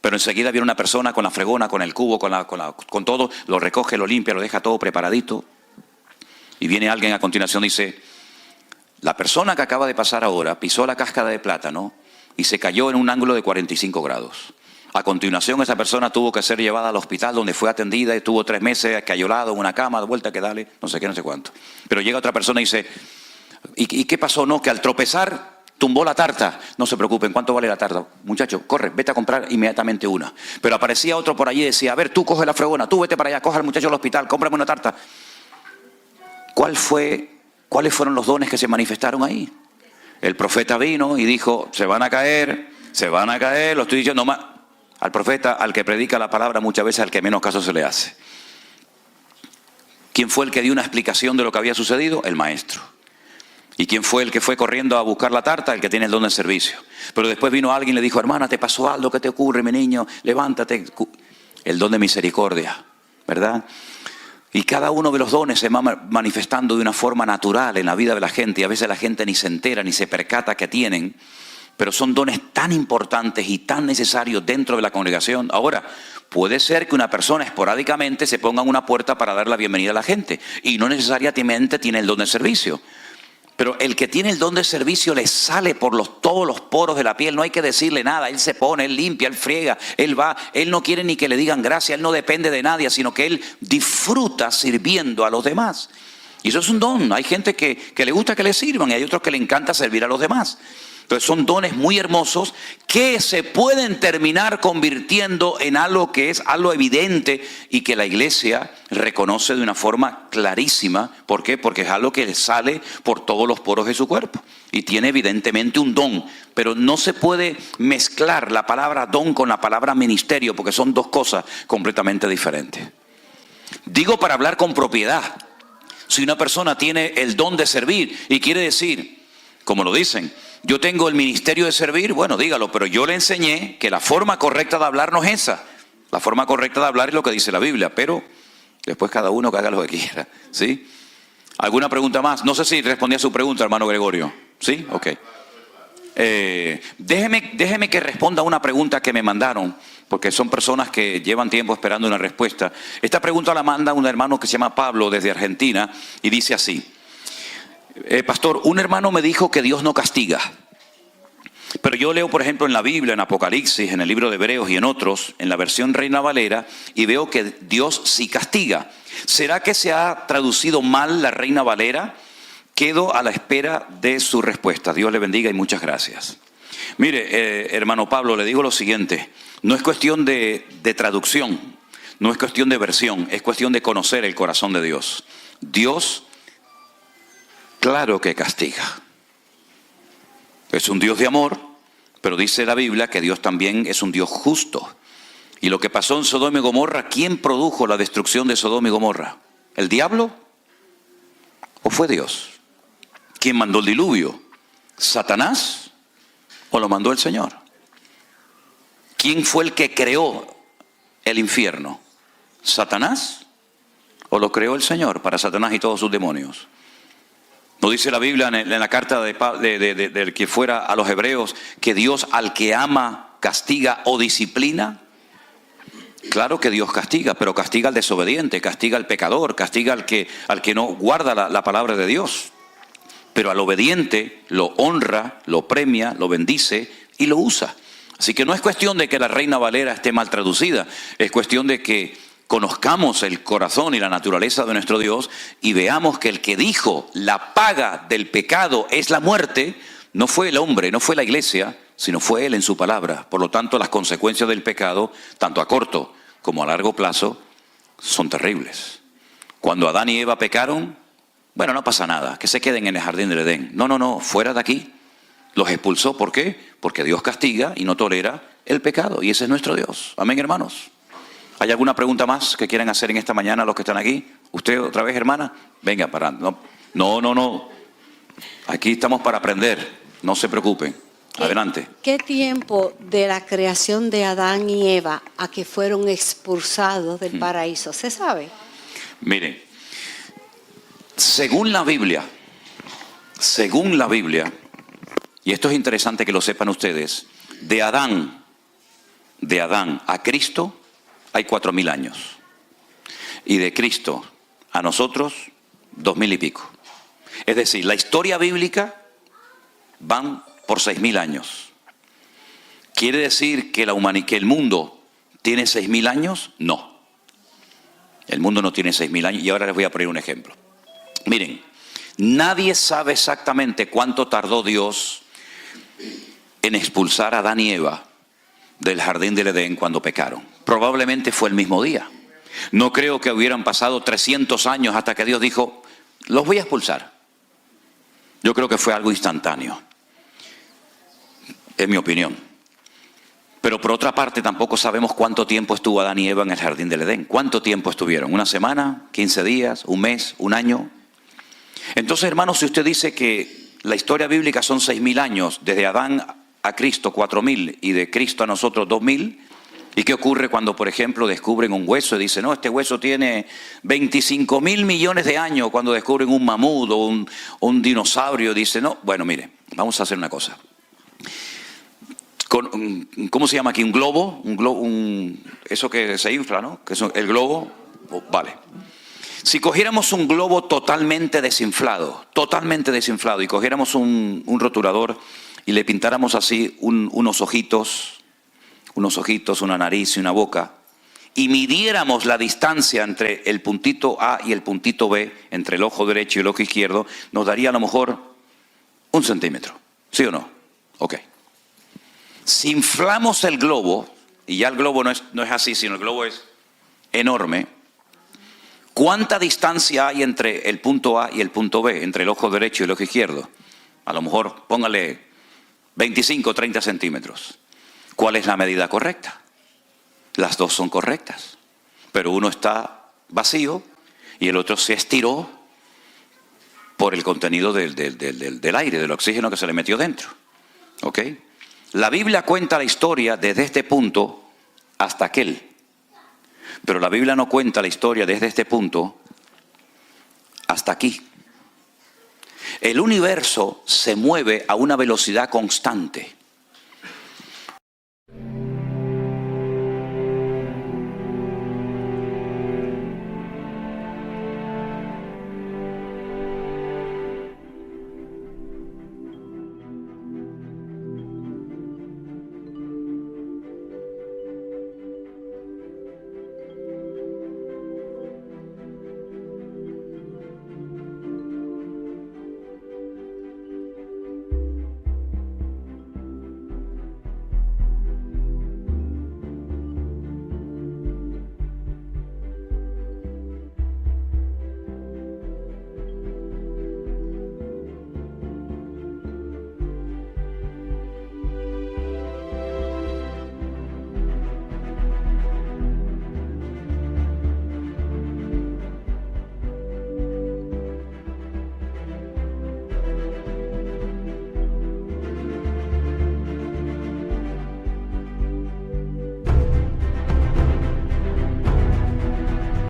Pero enseguida viene una persona con la fregona, con el cubo, con todo, lo recoge, lo limpia, lo deja todo preparadito. Y viene alguien a continuación y dice, la persona que acaba de pasar ahora pisó la cáscara de plátano y se cayó en un ángulo de 45 grados. A continuación esa persona tuvo que ser llevada al hospital donde fue atendida y estuvo 3 meses escayolado en una cama, de vuelta que dale, no sé qué, no sé cuánto. Pero llega otra persona y dice, ¿y qué pasó? No, que al tropezar tumbó la tarta. No se preocupen, ¿cuánto vale la tarta? Muchacho, corre, vete a comprar inmediatamente una. Pero aparecía otro por allí y decía, a ver, tú coge la fregona, tú vete para allá, coge al muchacho al hospital, cómprame una tarta. ¿Cuáles fueron los dones que se manifestaron ahí? El profeta vino y dijo, se van a caer, lo estoy diciendo más. Al profeta, al que predica la palabra, muchas veces al que menos caso se le hace. ¿Quién fue el que dio una explicación de lo que había sucedido? El maestro. ¿Y quién fue el que fue corriendo a buscar la tarta? El que tiene el don de servicio. Pero después vino alguien y le dijo, hermana, ¿te pasó algo? ¿Qué te ocurre, mi niño? Levántate. El don de misericordia, ¿verdad? Y cada uno de los dones se va manifestando de una forma natural en la vida de la gente. Y a veces la gente ni se entera, ni se percata que tienen. Pero son dones tan importantes y tan necesarios dentro de la congregación. Ahora, puede ser que una persona esporádicamente se ponga en una puerta para dar la bienvenida a la gente. Y no necesariamente tiene el don de servicio. Pero el que tiene el don de servicio le sale por todos los poros de la piel. No hay que decirle nada. Él se pone, él limpia, él friega, él va. Él no quiere ni que le digan gracias. Él no depende de nadie, sino que él disfruta sirviendo a los demás. Y eso es un don. Hay gente que le gusta que le sirvan y hay otros que le encanta servir a los demás. Entonces son dones muy hermosos que se pueden terminar convirtiendo en algo que es algo evidente y que la iglesia reconoce de una forma clarísima. ¿Por qué? Porque es algo que sale por todos los poros de su cuerpo y tiene evidentemente un don. Pero no se puede mezclar la palabra don con la palabra ministerio porque son dos cosas completamente diferentes. Digo para hablar con propiedad. Si una persona tiene el don de servir y quiere decir, como lo dicen, yo tengo el ministerio de servir, bueno, dígalo, pero yo le enseñé que la forma correcta de hablar no es esa. La forma correcta de hablar es lo que dice la Biblia, pero después cada uno que haga lo que quiera, ¿sí? ¿Alguna pregunta más? No sé si respondí a su pregunta, hermano Gregorio. ¿Sí? Ok. Déjeme que responda a una pregunta que me mandaron, porque son personas que llevan tiempo esperando una respuesta. Esta pregunta la manda un hermano que se llama Pablo desde Argentina y dice así. Pastor, un hermano me dijo que Dios no castiga. Pero yo leo, por ejemplo, en la Biblia, en Apocalipsis, en el libro de Hebreos y en otros, en la versión Reina Valera, y veo que Dios sí castiga. ¿Será que se ha traducido mal la Reina Valera? Quedo a la espera de su respuesta. Dios le bendiga y muchas gracias. Mire, hermano Pablo, le digo lo siguiente. No es cuestión de traducción, no es cuestión de versión, es cuestión de conocer el corazón de Dios. Dios, claro que castiga. Es un Dios de amor, pero dice la Biblia que Dios también es un Dios justo. Y lo que pasó en Sodoma y Gomorra, ¿quién produjo la destrucción de Sodoma y Gomorra? ¿El diablo? ¿O fue Dios? ¿Quién mandó el diluvio? ¿Satanás? ¿O lo mandó el Señor? ¿Quién fue el que creó el infierno? ¿Satanás? ¿O lo creó el Señor para Satanás y todos sus demonios? ¿No dice la Biblia en la carta del que fuera a los hebreos que Dios al que ama castiga o disciplina? Claro que Dios castiga, pero castiga al desobediente, castiga al pecador, castiga al que no guarda la palabra de Dios. Pero al obediente lo honra, lo premia, lo bendice y lo usa. Así que no es cuestión de que la Reina Valera esté mal traducida, es cuestión de que conozcamos el corazón y la naturaleza de nuestro Dios y veamos que el que dijo la paga del pecado es la muerte, no fue el hombre, no fue la iglesia, sino fue Él en su palabra. Por lo tanto, las consecuencias del pecado, tanto a corto como a largo plazo, son terribles. Cuando Adán y Eva pecaron, bueno, no pasa nada, que se queden en el jardín del Edén. No, fuera de aquí. Los expulsó, ¿por qué? Porque Dios castiga y no tolera el pecado, y ese es nuestro Dios. Amén, hermanos. ¿Hay alguna pregunta más que quieran hacer en esta mañana los que están aquí? ¿Usted otra vez, hermana? Venga, parando. No. No. Aquí estamos para aprender. No se preocupen. Adelante.
¿Qué tiempo de la creación de Adán y Eva a que fueron expulsados del paraíso? ¿Se sabe?
Miren, según la Biblia, y esto es interesante que lo sepan ustedes, de Adán a Cristo hay 4.000 años. Y de Cristo a nosotros, 2.000 y pico. Es decir, la historia bíblica van por 6.000 años. ¿Quiere decir que que el mundo tiene 6.000 años? No. El mundo no tiene 6.000 años. Y ahora les voy a poner un ejemplo. Miren, nadie sabe exactamente cuánto tardó Dios en expulsar a Adán y Eva del jardín del Edén cuando pecaron. Probablemente fue el mismo día. No creo que hubieran pasado 300 años hasta que Dios dijo, los voy a expulsar. Yo creo que fue algo instantáneo. Es mi opinión. Pero por otra parte tampoco sabemos cuánto tiempo estuvo Adán y Eva en el jardín del Edén. ¿Cuánto tiempo estuvieron? ¿Una semana? ¿15 días? ¿Un mes? ¿Un año? Entonces, hermanos, si usted dice que la historia bíblica son 6.000 años, desde Adán a Cristo 4.000 y de Cristo a nosotros 2.000, ¿y qué ocurre cuando, por ejemplo, descubren un hueso y dicen, no, este hueso tiene 25.000 millones de años? Cuando descubren un mamut o un dinosaurio, dicen, no, bueno, mire, vamos a hacer una cosa. ¿Cómo se llama aquí? ¿Un globo? Eso que se infla, ¿no? Que es el globo. Vale. Si cogiéramos un globo totalmente desinflado, y cogiéramos un rotulador y le pintáramos así unos ojitos, una nariz y una boca, y midiéramos la distancia entre el puntito A y el puntito B, entre el ojo derecho y el ojo izquierdo, nos daría a lo mejor 1 centímetro. ¿Sí o no? Ok. Si inflamos el globo, y ya el globo no es así, sino el globo es enorme, ¿cuánta distancia hay entre el punto A y el punto B, entre el ojo derecho y el ojo izquierdo? A lo mejor, póngale 25 o 30 centímetros. ¿Cuál es la medida correcta? Las dos son correctas, pero uno está vacío y el otro se estiró por el contenido del aire, del oxígeno que se le metió dentro. ¿Ok? La Biblia cuenta la historia desde este punto hasta aquel. Pero la Biblia no cuenta la historia desde este punto hasta aquí. El universo se mueve a una velocidad constante.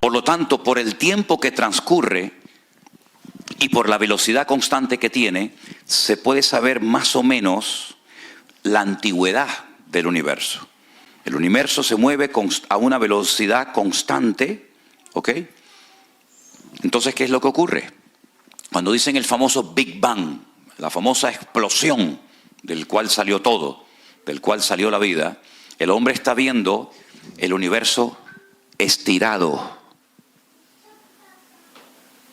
Por lo tanto, por el tiempo que transcurre y por la velocidad constante que tiene, se puede saber más o menos la antigüedad del universo. El universo se mueve a una velocidad constante, ¿ok? Entonces, ¿qué es lo que ocurre? Cuando dicen el famoso Big Bang, la famosa explosión del cual salió todo, del cual salió la vida, el hombre está viendo el universo estirado.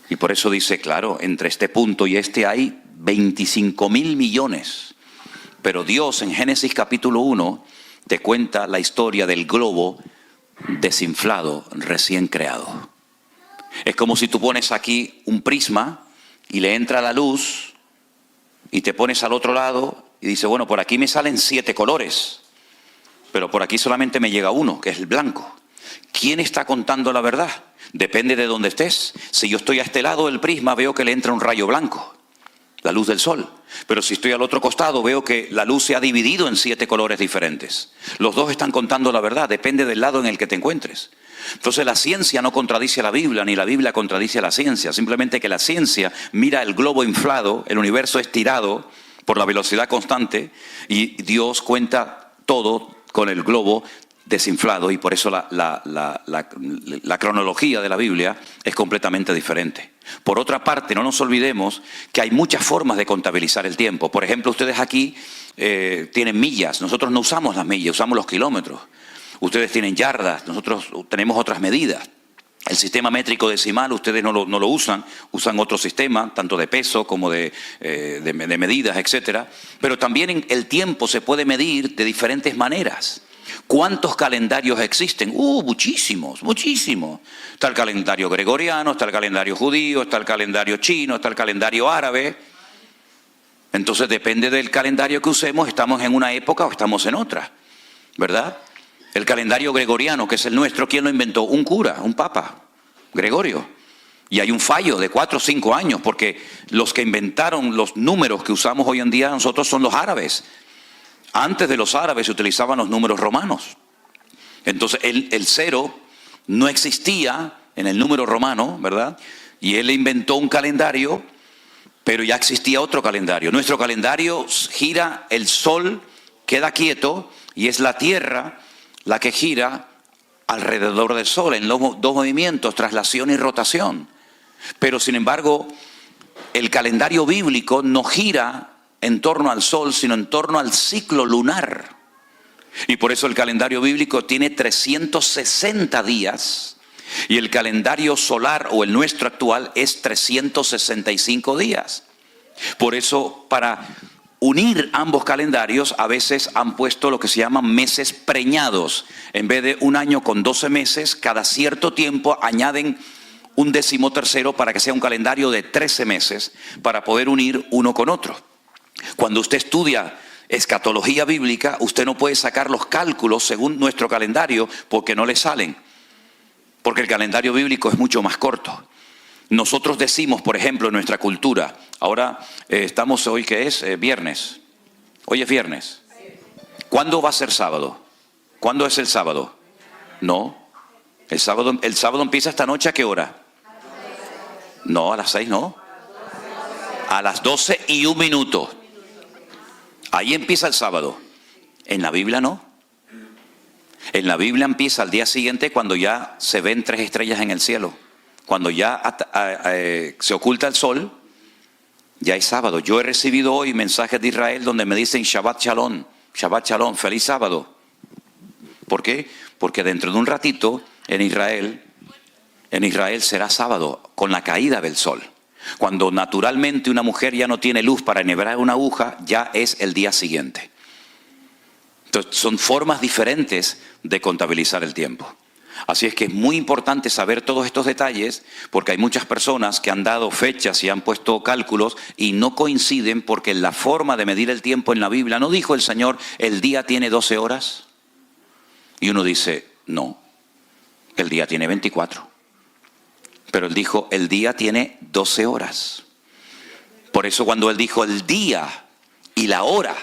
Y por eso dice, claro, entre este punto y este hay 25.000 millones. Pero Dios en Génesis capítulo 1 te cuenta la historia del globo desinflado, recién creado. Es como si tú pones aquí un prisma y le entra la luz y te pones al otro lado y dices, bueno, por aquí me salen 7 colores, pero por aquí solamente me llega uno, que es el blanco. ¿Quién está contando la verdad? Depende de dónde estés. Si yo estoy a este lado del prisma, veo que le entra un rayo blanco, la luz del sol. Pero si estoy al otro costado, veo que la luz se ha dividido en 7 colores diferentes. Los dos están contando la verdad, depende del lado en el que te encuentres. Entonces la ciencia no contradice a la Biblia, ni la Biblia contradice a la ciencia. Simplemente que la ciencia mira el globo inflado, el universo estirado por la velocidad constante, y Dios cuenta todo con el globo desinflado, y por eso la cronología de la Biblia es completamente diferente. Por otra parte, no nos olvidemos que hay muchas formas de contabilizar el tiempo. Por ejemplo, ustedes aquí tienen millas, nosotros no usamos las millas, usamos los kilómetros. Ustedes tienen yardas, nosotros tenemos otras medidas. El sistema métrico decimal ustedes no lo usan, usan otro sistema, tanto de peso como de medidas, etcétera. Pero también el tiempo se puede medir de diferentes maneras. ¿Cuántos calendarios existen? Muchísimos, muchísimos. Está el calendario gregoriano, está el calendario judío, está el calendario chino, está el calendario árabe. Entonces depende del calendario que usemos, estamos en una época o estamos en otra, ¿verdad? El calendario gregoriano, que es el nuestro, ¿quién lo inventó? Un cura, un papa, Gregorio. Y hay un fallo de 4 o 5 años, porque los que inventaron los números que usamos hoy en día nosotros son los árabes. Antes de los árabes se utilizaban los números romanos. Entonces el 0 no existía en el número romano, ¿verdad? Y él inventó un calendario, pero ya existía otro calendario. Nuestro calendario gira, el sol queda quieto y es la tierra la que gira alrededor del sol en los 2 movimientos, traslación y rotación. Pero sin embargo, el calendario bíblico no gira en torno al sol, sino en torno al ciclo lunar. Y por eso el calendario bíblico tiene 360 días y el calendario solar o el nuestro actual es 365 días. Por eso, para unir ambos calendarios, a veces han puesto lo que se llaman meses preñados. En vez de un año con 12 meses, cada cierto tiempo añaden un 13º para que sea un calendario de 13 meses, para poder unir uno con otro. Cuando usted estudia escatología bíblica, usted no puede sacar los cálculos según nuestro calendario porque no le salen. Porque el calendario bíblico es mucho más corto. Nosotros decimos, por ejemplo, en nuestra cultura, ahora estamos hoy, ¿qué es? Viernes. Hoy es viernes. ¿Cuándo va a ser sábado? ¿Cuándo es el sábado? No. El sábado empieza esta noche, ¿a qué hora? No, a las 6 no. A las 12:01. Ahí empieza el sábado. En la Biblia no. En la Biblia empieza al día siguiente cuando ya se ven 3 estrellas en el cielo. Cuando ya se oculta el sol, ya es sábado. Yo he recibido hoy mensajes de Israel donde me dicen Shabbat Shalom, feliz sábado. ¿Por qué? Porque dentro de un ratito en Israel será sábado con la caída del sol. Cuando naturalmente una mujer ya no tiene luz para enhebrar una aguja, ya es el día siguiente. Entonces son formas diferentes de contabilizar el tiempo. Así es que es muy importante saber todos estos detalles, porque hay muchas personas que han dado fechas y han puesto cálculos y no coinciden, porque la forma de medir el tiempo en la Biblia, ¿no dijo el Señor, el día tiene 12 horas? Y uno dice, no, el día tiene 24. Pero Él dijo, el día tiene 12 horas. Por eso cuando Él dijo el día y la hora,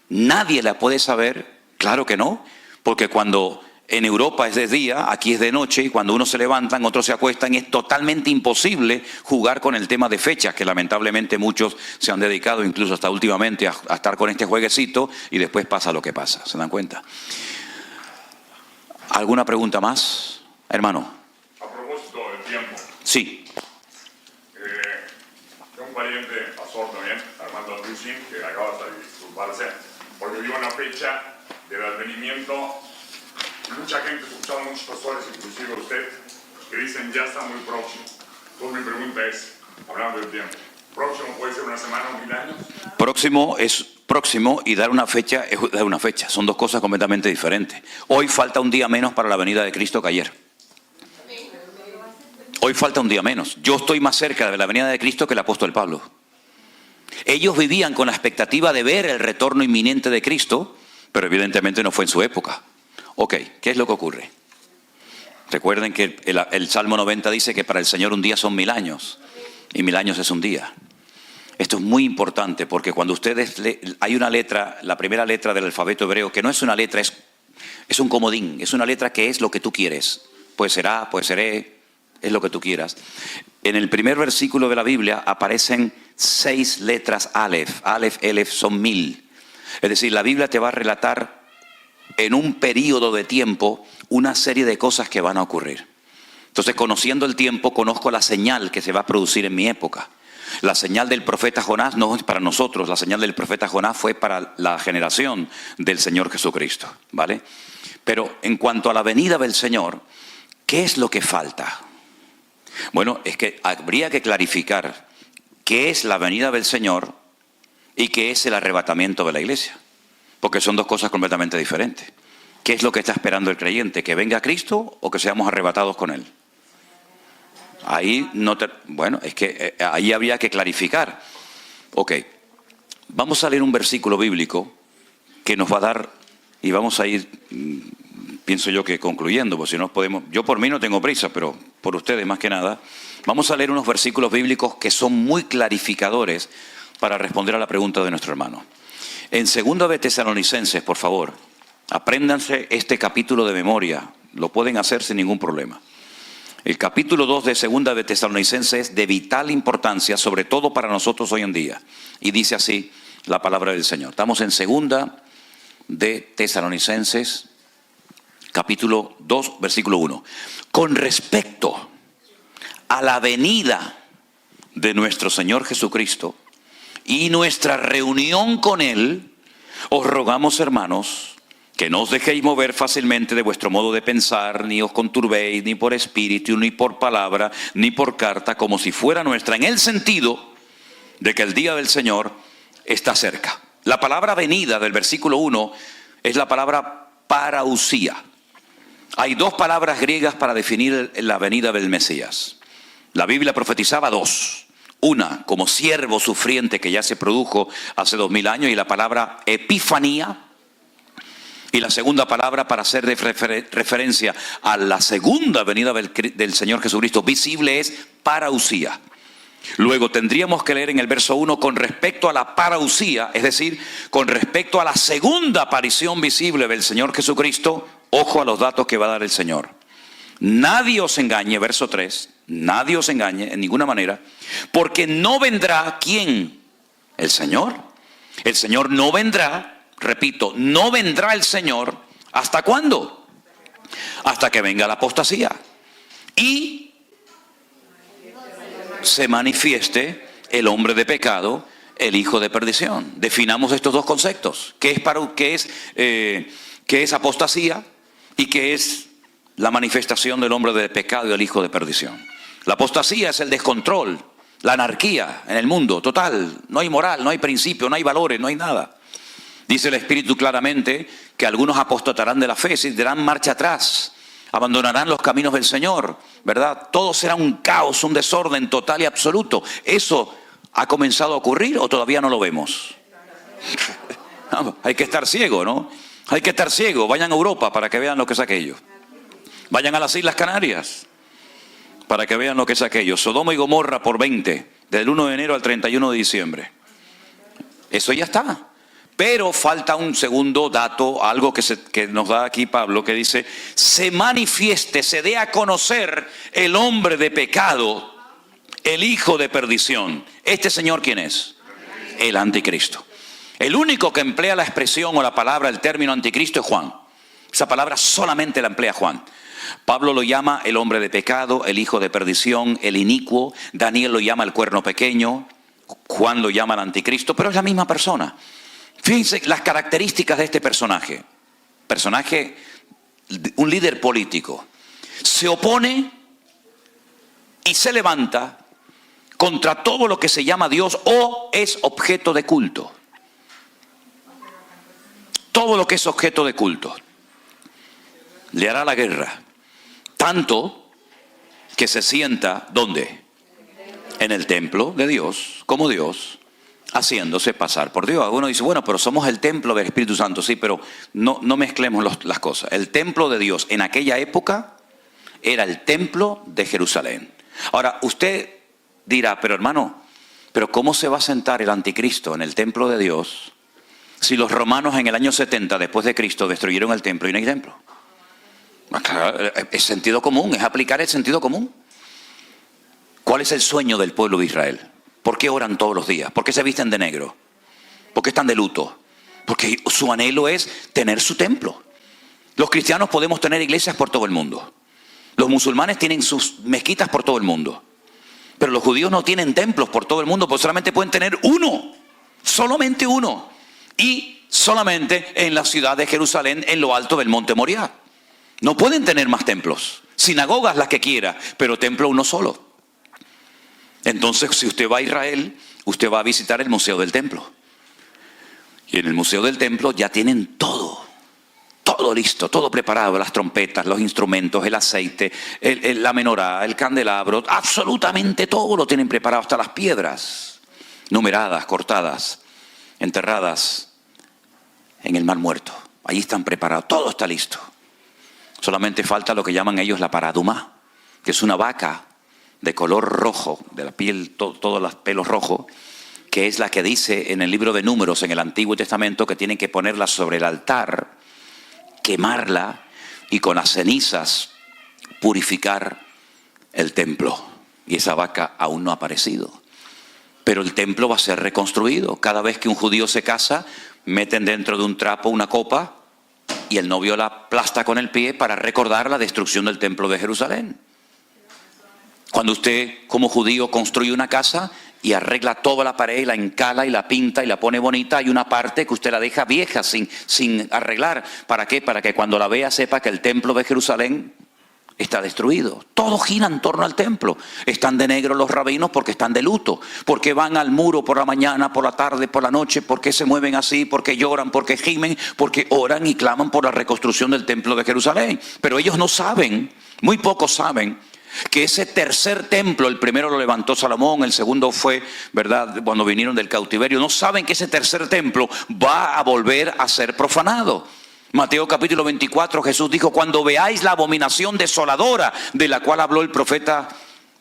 nadie la puede saber, claro que no, porque cuando en Europa es de día, aquí es de noche, y cuando unos se levantan, otros se acuestan, es totalmente imposible jugar con el tema de fechas, que lamentablemente muchos se han dedicado, incluso hasta últimamente, a estar con este jueguecito, y después pasa lo que pasa, ¿se dan cuenta? ¿Alguna pregunta más, hermano?
A propósito del tiempo.
Sí.
Tengo un pariente, pastor también, Armando Rusin, que acaba de disculparse, porque dio una fecha del advenimiento. Mucha gente, escuchado muchos pastores, inclusive usted, que dicen ya está muy próximo. Entonces mi pregunta es, hablando del tiempo, ¿próximo puede ser una semana o 1000 años?
Próximo es próximo y dar una fecha es dar una fecha. Son dos cosas completamente diferentes. Hoy falta un día menos para la venida de Cristo que ayer. Hoy falta un día menos. Yo estoy más cerca de la venida de Cristo que el apóstol Pablo. Ellos vivían con la expectativa de ver el retorno inminente de Cristo, pero evidentemente no fue en su época. Ok, ¿qué es lo que ocurre? Recuerden que el Salmo 90 dice que para el Señor un día son 1000 años y 1000 años es un día. Esto es muy importante porque cuando ustedes hay una letra, la primera letra del alfabeto hebreo, que no es una letra, es un comodín, es una letra que es lo que tú quieres. Puede ser A, puede ser E, es lo que tú quieras. En el primer versículo de la Biblia aparecen 6 letras Aleph. Aleph, Elef son 1000. Es decir, la Biblia te va a relatar en un periodo de tiempo una serie de cosas que van a ocurrir. Entonces, conociendo el tiempo, conozco la señal que se va a producir en mi época. La señal del profeta Jonás no es para nosotros, la señal del profeta Jonás fue para la generación del Señor Jesucristo, ¿vale? Pero en cuanto a la venida del Señor, ¿qué es lo que falta? Bueno, es que habría que clarificar qué es la venida del Señor y qué es el arrebatamiento de la iglesia, porque son dos cosas completamente diferentes. ¿Qué es lo que está esperando el creyente? ¿Que venga Cristo o que seamos arrebatados con Él? Ahí bueno, es que ahí había que clarificar. Ok, vamos a leer un versículo bíblico que nos va a dar, y vamos a ir, pienso yo que concluyendo, porque si no podemos, yo por mí no tengo prisa, pero por ustedes más que nada, vamos a leer unos versículos bíblicos que son muy clarificadores para responder a la pregunta de nuestro hermano. En 2 de Tesalonicenses, por favor, apréndanse este capítulo de memoria, lo pueden hacer sin ningún problema. El capítulo 2 de 2 de Tesalonicenses es de vital importancia, sobre todo para nosotros hoy en día. Y dice así la palabra del Señor. Estamos en 2 de Tesalonicenses, capítulo 2, versículo 1. Con respecto a la venida de nuestro Señor Jesucristo y nuestra reunión con Él, os rogamos, hermanos, que no os dejéis mover fácilmente de vuestro modo de pensar, ni os conturbéis, ni por espíritu, ni por palabra, ni por carta, como si fuera nuestra, en el sentido de que el día del Señor está cerca. La palabra venida del versículo 1 es la palabra parausía. Hay 2 palabras griegas para definir la venida del Mesías. La Biblia profetizaba 2. Una, como siervo sufriente que ya se produjo hace 2000 años, y la palabra epifanía. Y la segunda palabra para hacer referencia a la segunda venida del Señor Jesucristo visible es parausía. Luego tendríamos que leer en el verso 1 con respecto a la parausía, es decir, con respecto a la segunda aparición visible del Señor Jesucristo. Ojo a los datos que va a dar el Señor. Nadie os engañe, verso 3, nadie os engañe en ninguna manera, porque no vendrá, ¿quién? El Señor. El Señor no vendrá. Repito, no vendrá el Señor, ¿hasta cuándo? Hasta que venga la apostasía y se manifieste el hombre de pecado, el hijo de perdición. Definamos estos 2 conceptos. ¿Qué es apostasía y qué es la manifestación del hombre de pecado y el hijo de perdición? La apostasía es el descontrol, la anarquía en el mundo total. No hay moral, no hay principio, no hay valores, no hay nada. Dice el Espíritu claramente que algunos apostatarán de la fe, se darán marcha atrás, abandonarán los caminos del Señor, ¿verdad? Todo será un caos, un desorden total y absoluto. ¿Eso ha comenzado a ocurrir o todavía no lo vemos? Hay que estar ciego, ¿no? Hay que estar ciego. Vayan a Europa para que vean lo que es aquello. Vayan a las Islas Canarias para que vean lo que es aquello. Sodoma y Gomorra por 20, del 1 de enero al 31 de diciembre. Eso ya está. Pero falta un segundo dato, algo que nos da aquí Pablo, que dice, se manifieste, se dé a conocer el hombre de pecado, el hijo de perdición. ¿Este señor quién es? El anticristo. El único que emplea la expresión o la palabra, el término anticristo es Juan. Esa palabra solamente la emplea Juan. Pablo lo llama el hombre de pecado, el hijo de perdición, el inicuo. Daniel lo llama el cuerno pequeño. Juan lo llama el anticristo, pero es la misma persona. Fíjense las características de este personaje. Un líder político. Se opone y se levanta contra todo lo que se llama Dios o es objeto de culto. Todo lo que es objeto de culto. Le hará la guerra. Tanto que se sienta, ¿dónde? En el templo de Dios, como Dios, haciéndose pasar por Dios. Uno dice, bueno, pero somos el templo del Espíritu Santo. Sí, pero no mezclemos las cosas. El templo de Dios en aquella época era el templo de Jerusalén. Ahora, usted dirá, pero hermano, ¿pero cómo se va a sentar el anticristo en el templo de Dios si los romanos en el año 70 después de Cristo destruyeron el templo y no hay templo? Es sentido común, es aplicar el sentido común. ¿Cuál es el sueño del pueblo de Israel? ¿Por qué oran todos los días? ¿Por qué se visten de negro? ¿Por qué están de luto? Porque su anhelo es tener su templo. Los cristianos podemos tener iglesias por todo el mundo. Los musulmanes tienen sus mezquitas por todo el mundo. Pero los judíos no tienen templos por todo el mundo, porque solamente pueden tener uno. Solamente uno. Y solamente en la ciudad de Jerusalén, en lo alto del monte Moriah. No pueden tener más templos. Sinagogas las que quiera, pero templo uno solo. Entonces, si usted va a Israel, usted va a visitar el Museo del Templo. Y en el Museo del Templo ya tienen todo listo, todo preparado, las trompetas, los instrumentos, el aceite, la menorá, el candelabro, absolutamente todo lo tienen preparado, hasta las piedras, numeradas, cortadas, enterradas en el Mar Muerto. Allí están preparados, todo está listo. Solamente falta lo que llaman ellos la paradumá, que es una vaca de color rojo, de la piel, todos los pelos rojos, que es la que dice en el libro de Números, en el Antiguo Testamento, que tienen que ponerla sobre el altar, quemarla y con las cenizas purificar el templo. Y esa vaca aún no ha aparecido. Pero el templo va a ser reconstruido. Cada vez que un judío se casa, meten dentro de un trapo una copa y el novio la aplasta con el pie para recordar la destrucción del templo de Jerusalén. Cuando usted como judío construye una casa y arregla toda la pared y la encala y la pinta y la pone bonita, hay una parte que usted la deja vieja sin arreglar. ¿Para qué? Para que cuando la vea sepa que el templo de Jerusalén está destruido. Todo gira en torno al templo. Están de negro los rabinos porque están de luto. Porque van al muro por la mañana, por la tarde, por la noche. Porque se mueven así, porque lloran, porque gimen, porque oran y claman por la reconstrucción del templo de Jerusalén. Pero ellos no saben, muy pocos saben, que ese tercer templo, el primero lo levantó Salomón, el segundo fue, ¿verdad?, cuando vinieron del cautiverio. No saben que ese tercer templo va a volver a ser profanado. Mateo capítulo 24, Jesús dijo, cuando veáis la abominación desoladora de la cual habló el profeta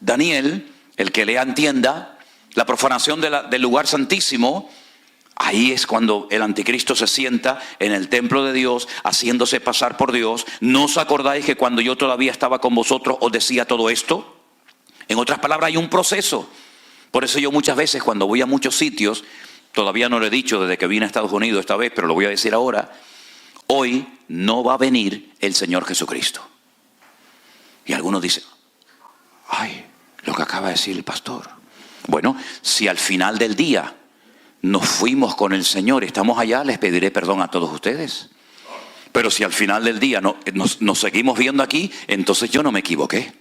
Daniel, el que lea entienda, la profanación del lugar santísimo, ahí es cuando el anticristo se sienta en el templo de Dios, haciéndose pasar por Dios. ¿No os acordáis que cuando yo todavía estaba con vosotros os decía todo esto? En otras palabras, hay un proceso. Por eso yo muchas veces cuando voy a muchos sitios, todavía no lo he dicho desde que vine a Estados Unidos esta vez, pero lo voy a decir ahora, hoy no va a venir el Señor Jesucristo. Y algunos dicen, ay, lo que acaba de decir el pastor. Bueno, si al final del día nos fuimos con el Señor, estamos allá, les pediré perdón a todos ustedes. Pero si al final del día nos seguimos viendo aquí, entonces yo no me equivoqué.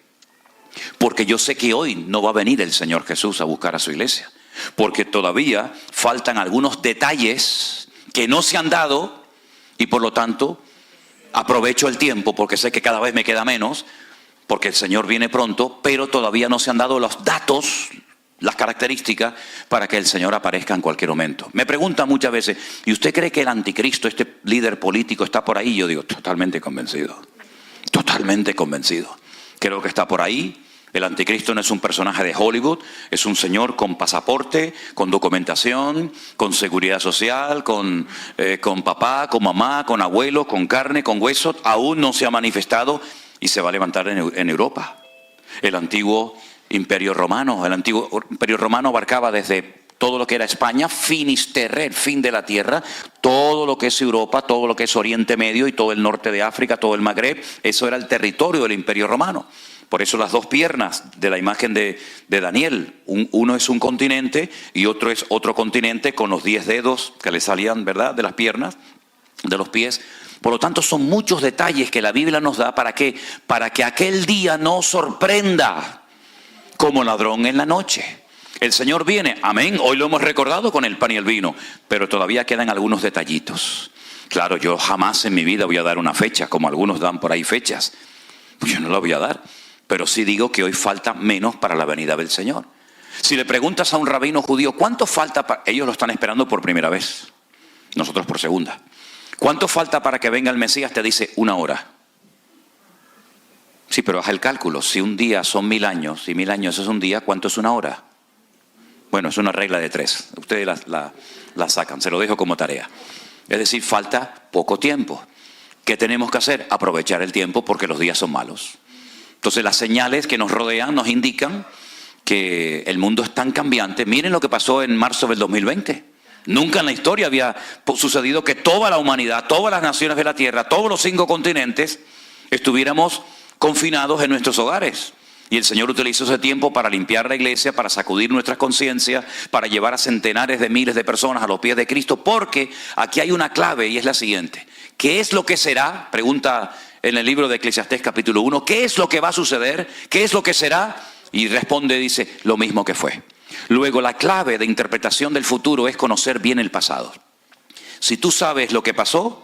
Porque yo sé que hoy no va a venir el Señor Jesús a buscar a su iglesia. Porque todavía faltan algunos detalles que no se han dado y por lo tanto aprovecho el tiempo porque sé que cada vez me queda menos, porque el Señor viene pronto, pero todavía no se han dado los datos, las características para que el Señor aparezca en cualquier momento. Me preguntan muchas veces, ¿y usted cree que el anticristo, este líder político, está por ahí? Yo digo, totalmente convencido. Totalmente convencido. Creo que está por ahí. El anticristo no es un personaje de Hollywood, es un señor con pasaporte, con documentación, con seguridad social, con papá, con mamá, con abuelo, con carne, con hueso. Aún no se ha manifestado y se va a levantar en Europa. El antiguo Imperio Romano abarcaba desde todo lo que era España, Finisterre, el fin de la tierra, todo lo que es Europa, todo lo que es Oriente Medio y todo el norte de África, todo el Magreb. Eso era el territorio del Imperio Romano. Por eso las dos piernas de la imagen de Daniel, uno es un continente y otro es otro continente con los 10 dedos que le salían, ¿verdad?, de las piernas, de los pies. Por lo tanto, son muchos detalles que la Biblia nos da para que aquel día no sorprenda como ladrón en la noche. El Señor viene, amén, hoy lo hemos recordado con el pan y el vino, pero todavía quedan algunos detallitos. Claro, yo jamás en mi vida voy a dar una fecha, como algunos dan por ahí fechas. Pues yo no la voy a dar. Pero sí digo que hoy falta menos para la venida del Señor. Si le preguntas a un rabino judío, ¿cuánto falta para...? Ellos lo están esperando por primera vez, nosotros por segunda. ¿Cuánto falta para que venga el Mesías? Te dice 1 hora. Sí, pero haz el cálculo. Si un día son 1000 años y 1000 años es un día, ¿cuánto es una hora? Bueno, es una regla de 3. Ustedes la sacan, se lo dejo como tarea. Es decir, falta poco tiempo. ¿Qué tenemos que hacer? Aprovechar el tiempo porque los días son malos. Entonces las señales que nos rodean nos indican que el mundo es tan cambiante. Miren lo que pasó en marzo del 2020. Nunca en la historia había sucedido que toda la humanidad, todas las naciones de la Tierra, todos los 5 continentes estuviéramos confinados en nuestros hogares. Y el Señor utilizó ese tiempo para limpiar la iglesia, para sacudir nuestras conciencias, para llevar a centenares de miles de personas a los pies de Cristo, porque aquí hay una clave y es la siguiente. ¿Qué es lo que será? Pregunta en el libro de Eclesiastés capítulo 1. ¿Qué es lo que va a suceder? ¿Qué es lo que será? Y responde, dice, lo mismo que fue. Luego, la clave de interpretación del futuro es conocer bien el pasado. Si tú sabes lo que pasó,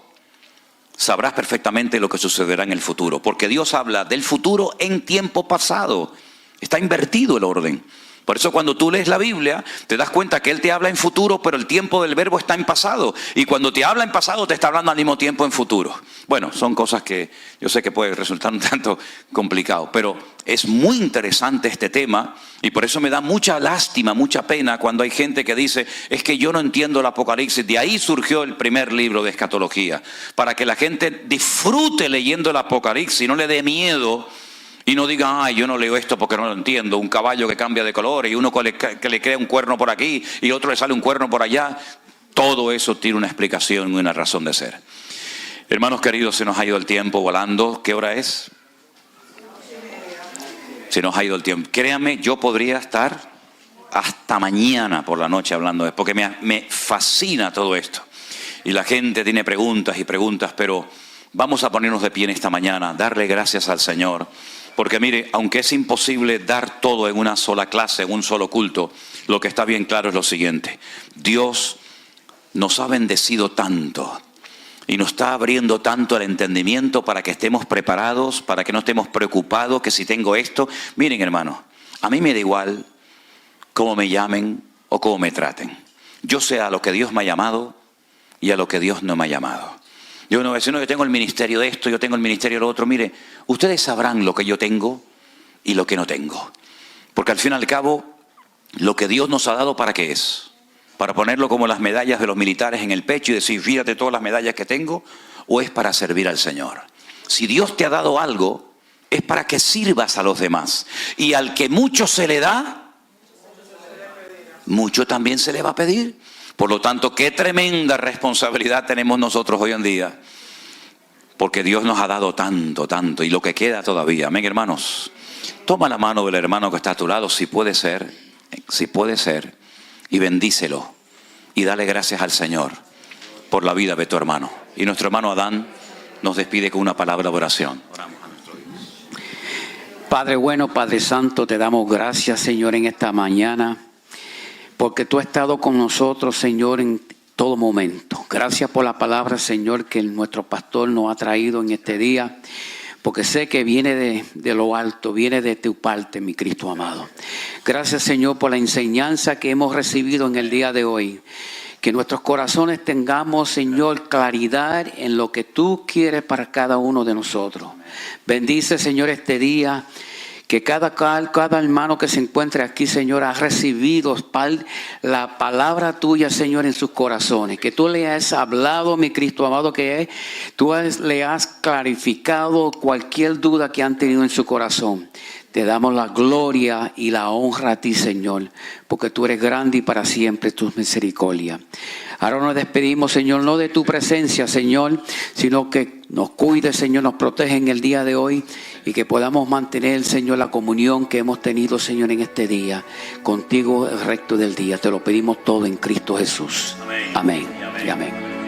sabrás perfectamente lo que sucederá en el futuro, porque Dios habla del futuro en tiempo pasado. Está invertido el orden. Por eso cuando tú lees la Biblia, te das cuenta que Él te habla en futuro, pero el tiempo del verbo está en pasado. Y cuando te habla en pasado, te está hablando al mismo tiempo en futuro. Bueno, son cosas que yo sé que puede resultar un tanto complicado, pero es muy interesante este tema y por eso me da mucha lástima, mucha pena cuando hay gente que dice, es que yo no entiendo el Apocalipsis. De ahí surgió el primer libro de escatología, para que la gente disfrute leyendo el Apocalipsis y no le dé miedo. Y no digan, ay, yo no leo esto porque no lo entiendo. Un caballo que cambia de color y uno que le crea un cuerno por aquí y otro le sale un cuerno por allá. Todo eso tiene una explicación y una razón de ser. Hermanos queridos, se nos ha ido el tiempo volando. ¿Qué hora es? Se nos ha ido el tiempo. Créanme, yo podría estar hasta mañana por la noche hablando de esto, porque me fascina todo esto. Y la gente tiene preguntas y preguntas, pero vamos a ponernos de pie en esta mañana, darle gracias al Señor. Porque mire, aunque es imposible dar todo en una sola clase, en un solo culto, lo que está bien claro es lo siguiente. Dios nos ha bendecido tanto y nos está abriendo tanto el entendimiento para que estemos preparados, para que no estemos preocupados, que si tengo esto. Miren, hermano, a mí me da igual cómo me llamen o cómo me traten. Yo sé a lo que Dios me ha llamado y a lo que Dios no me ha llamado. Yo no voy a decir, no, yo tengo el ministerio de esto, yo tengo el ministerio de lo otro. Mire, ustedes sabrán lo que yo tengo y lo que no tengo. Porque al fin y al cabo, lo que Dios nos ha dado, ¿para qué es? ¿Para ponerlo como las medallas de los militares en el pecho y decir, fíjate todas las medallas que tengo? ¿O es para servir al Señor? Si Dios te ha dado algo, es para que sirvas a los demás. Y al que mucho se le da, mucho también se le va a pedir. Por lo tanto, qué tremenda responsabilidad tenemos nosotros hoy en día. Porque Dios nos ha dado tanto, tanto. Y lo que queda todavía. Amén, hermanos. Toma la mano del hermano que está a tu lado, si puede ser. Y bendícelo. Y dale gracias al Señor por la vida de tu hermano. Y nuestro hermano Adán nos despide con una palabra de oración. Oramos a nuestro Dios.
Padre bueno, Padre santo, te damos gracias, Señor, en esta mañana. Porque tú has estado con nosotros, Señor, en todo momento. Gracias por la palabra, Señor, que nuestro pastor nos ha traído en este día. Porque sé que viene de lo alto, viene de tu parte, mi Cristo amado. Gracias, Señor, por la enseñanza que hemos recibido en el día de hoy. Que nuestros corazones tengamos, Señor, claridad en lo que tú quieres para cada uno de nosotros. Bendice, Señor, este día. Que cada hermano que se encuentre aquí, Señor, ha recibido la palabra tuya, Señor, en sus corazones. Que tú le has hablado, mi Cristo amado, le has clarificado cualquier duda que han tenido en su corazón. Te damos la gloria y la honra a ti, Señor, porque tú eres grande y para siempre tus misericordias. Ahora nos despedimos, Señor, no de tu presencia, Señor, sino que nos cuide, Señor, nos protege en el día de hoy y que podamos mantener, Señor, la comunión que hemos tenido, Señor, en este día, contigo el resto del día. Te lo pedimos todo en Cristo Jesús. Amén. Amén. Y amén.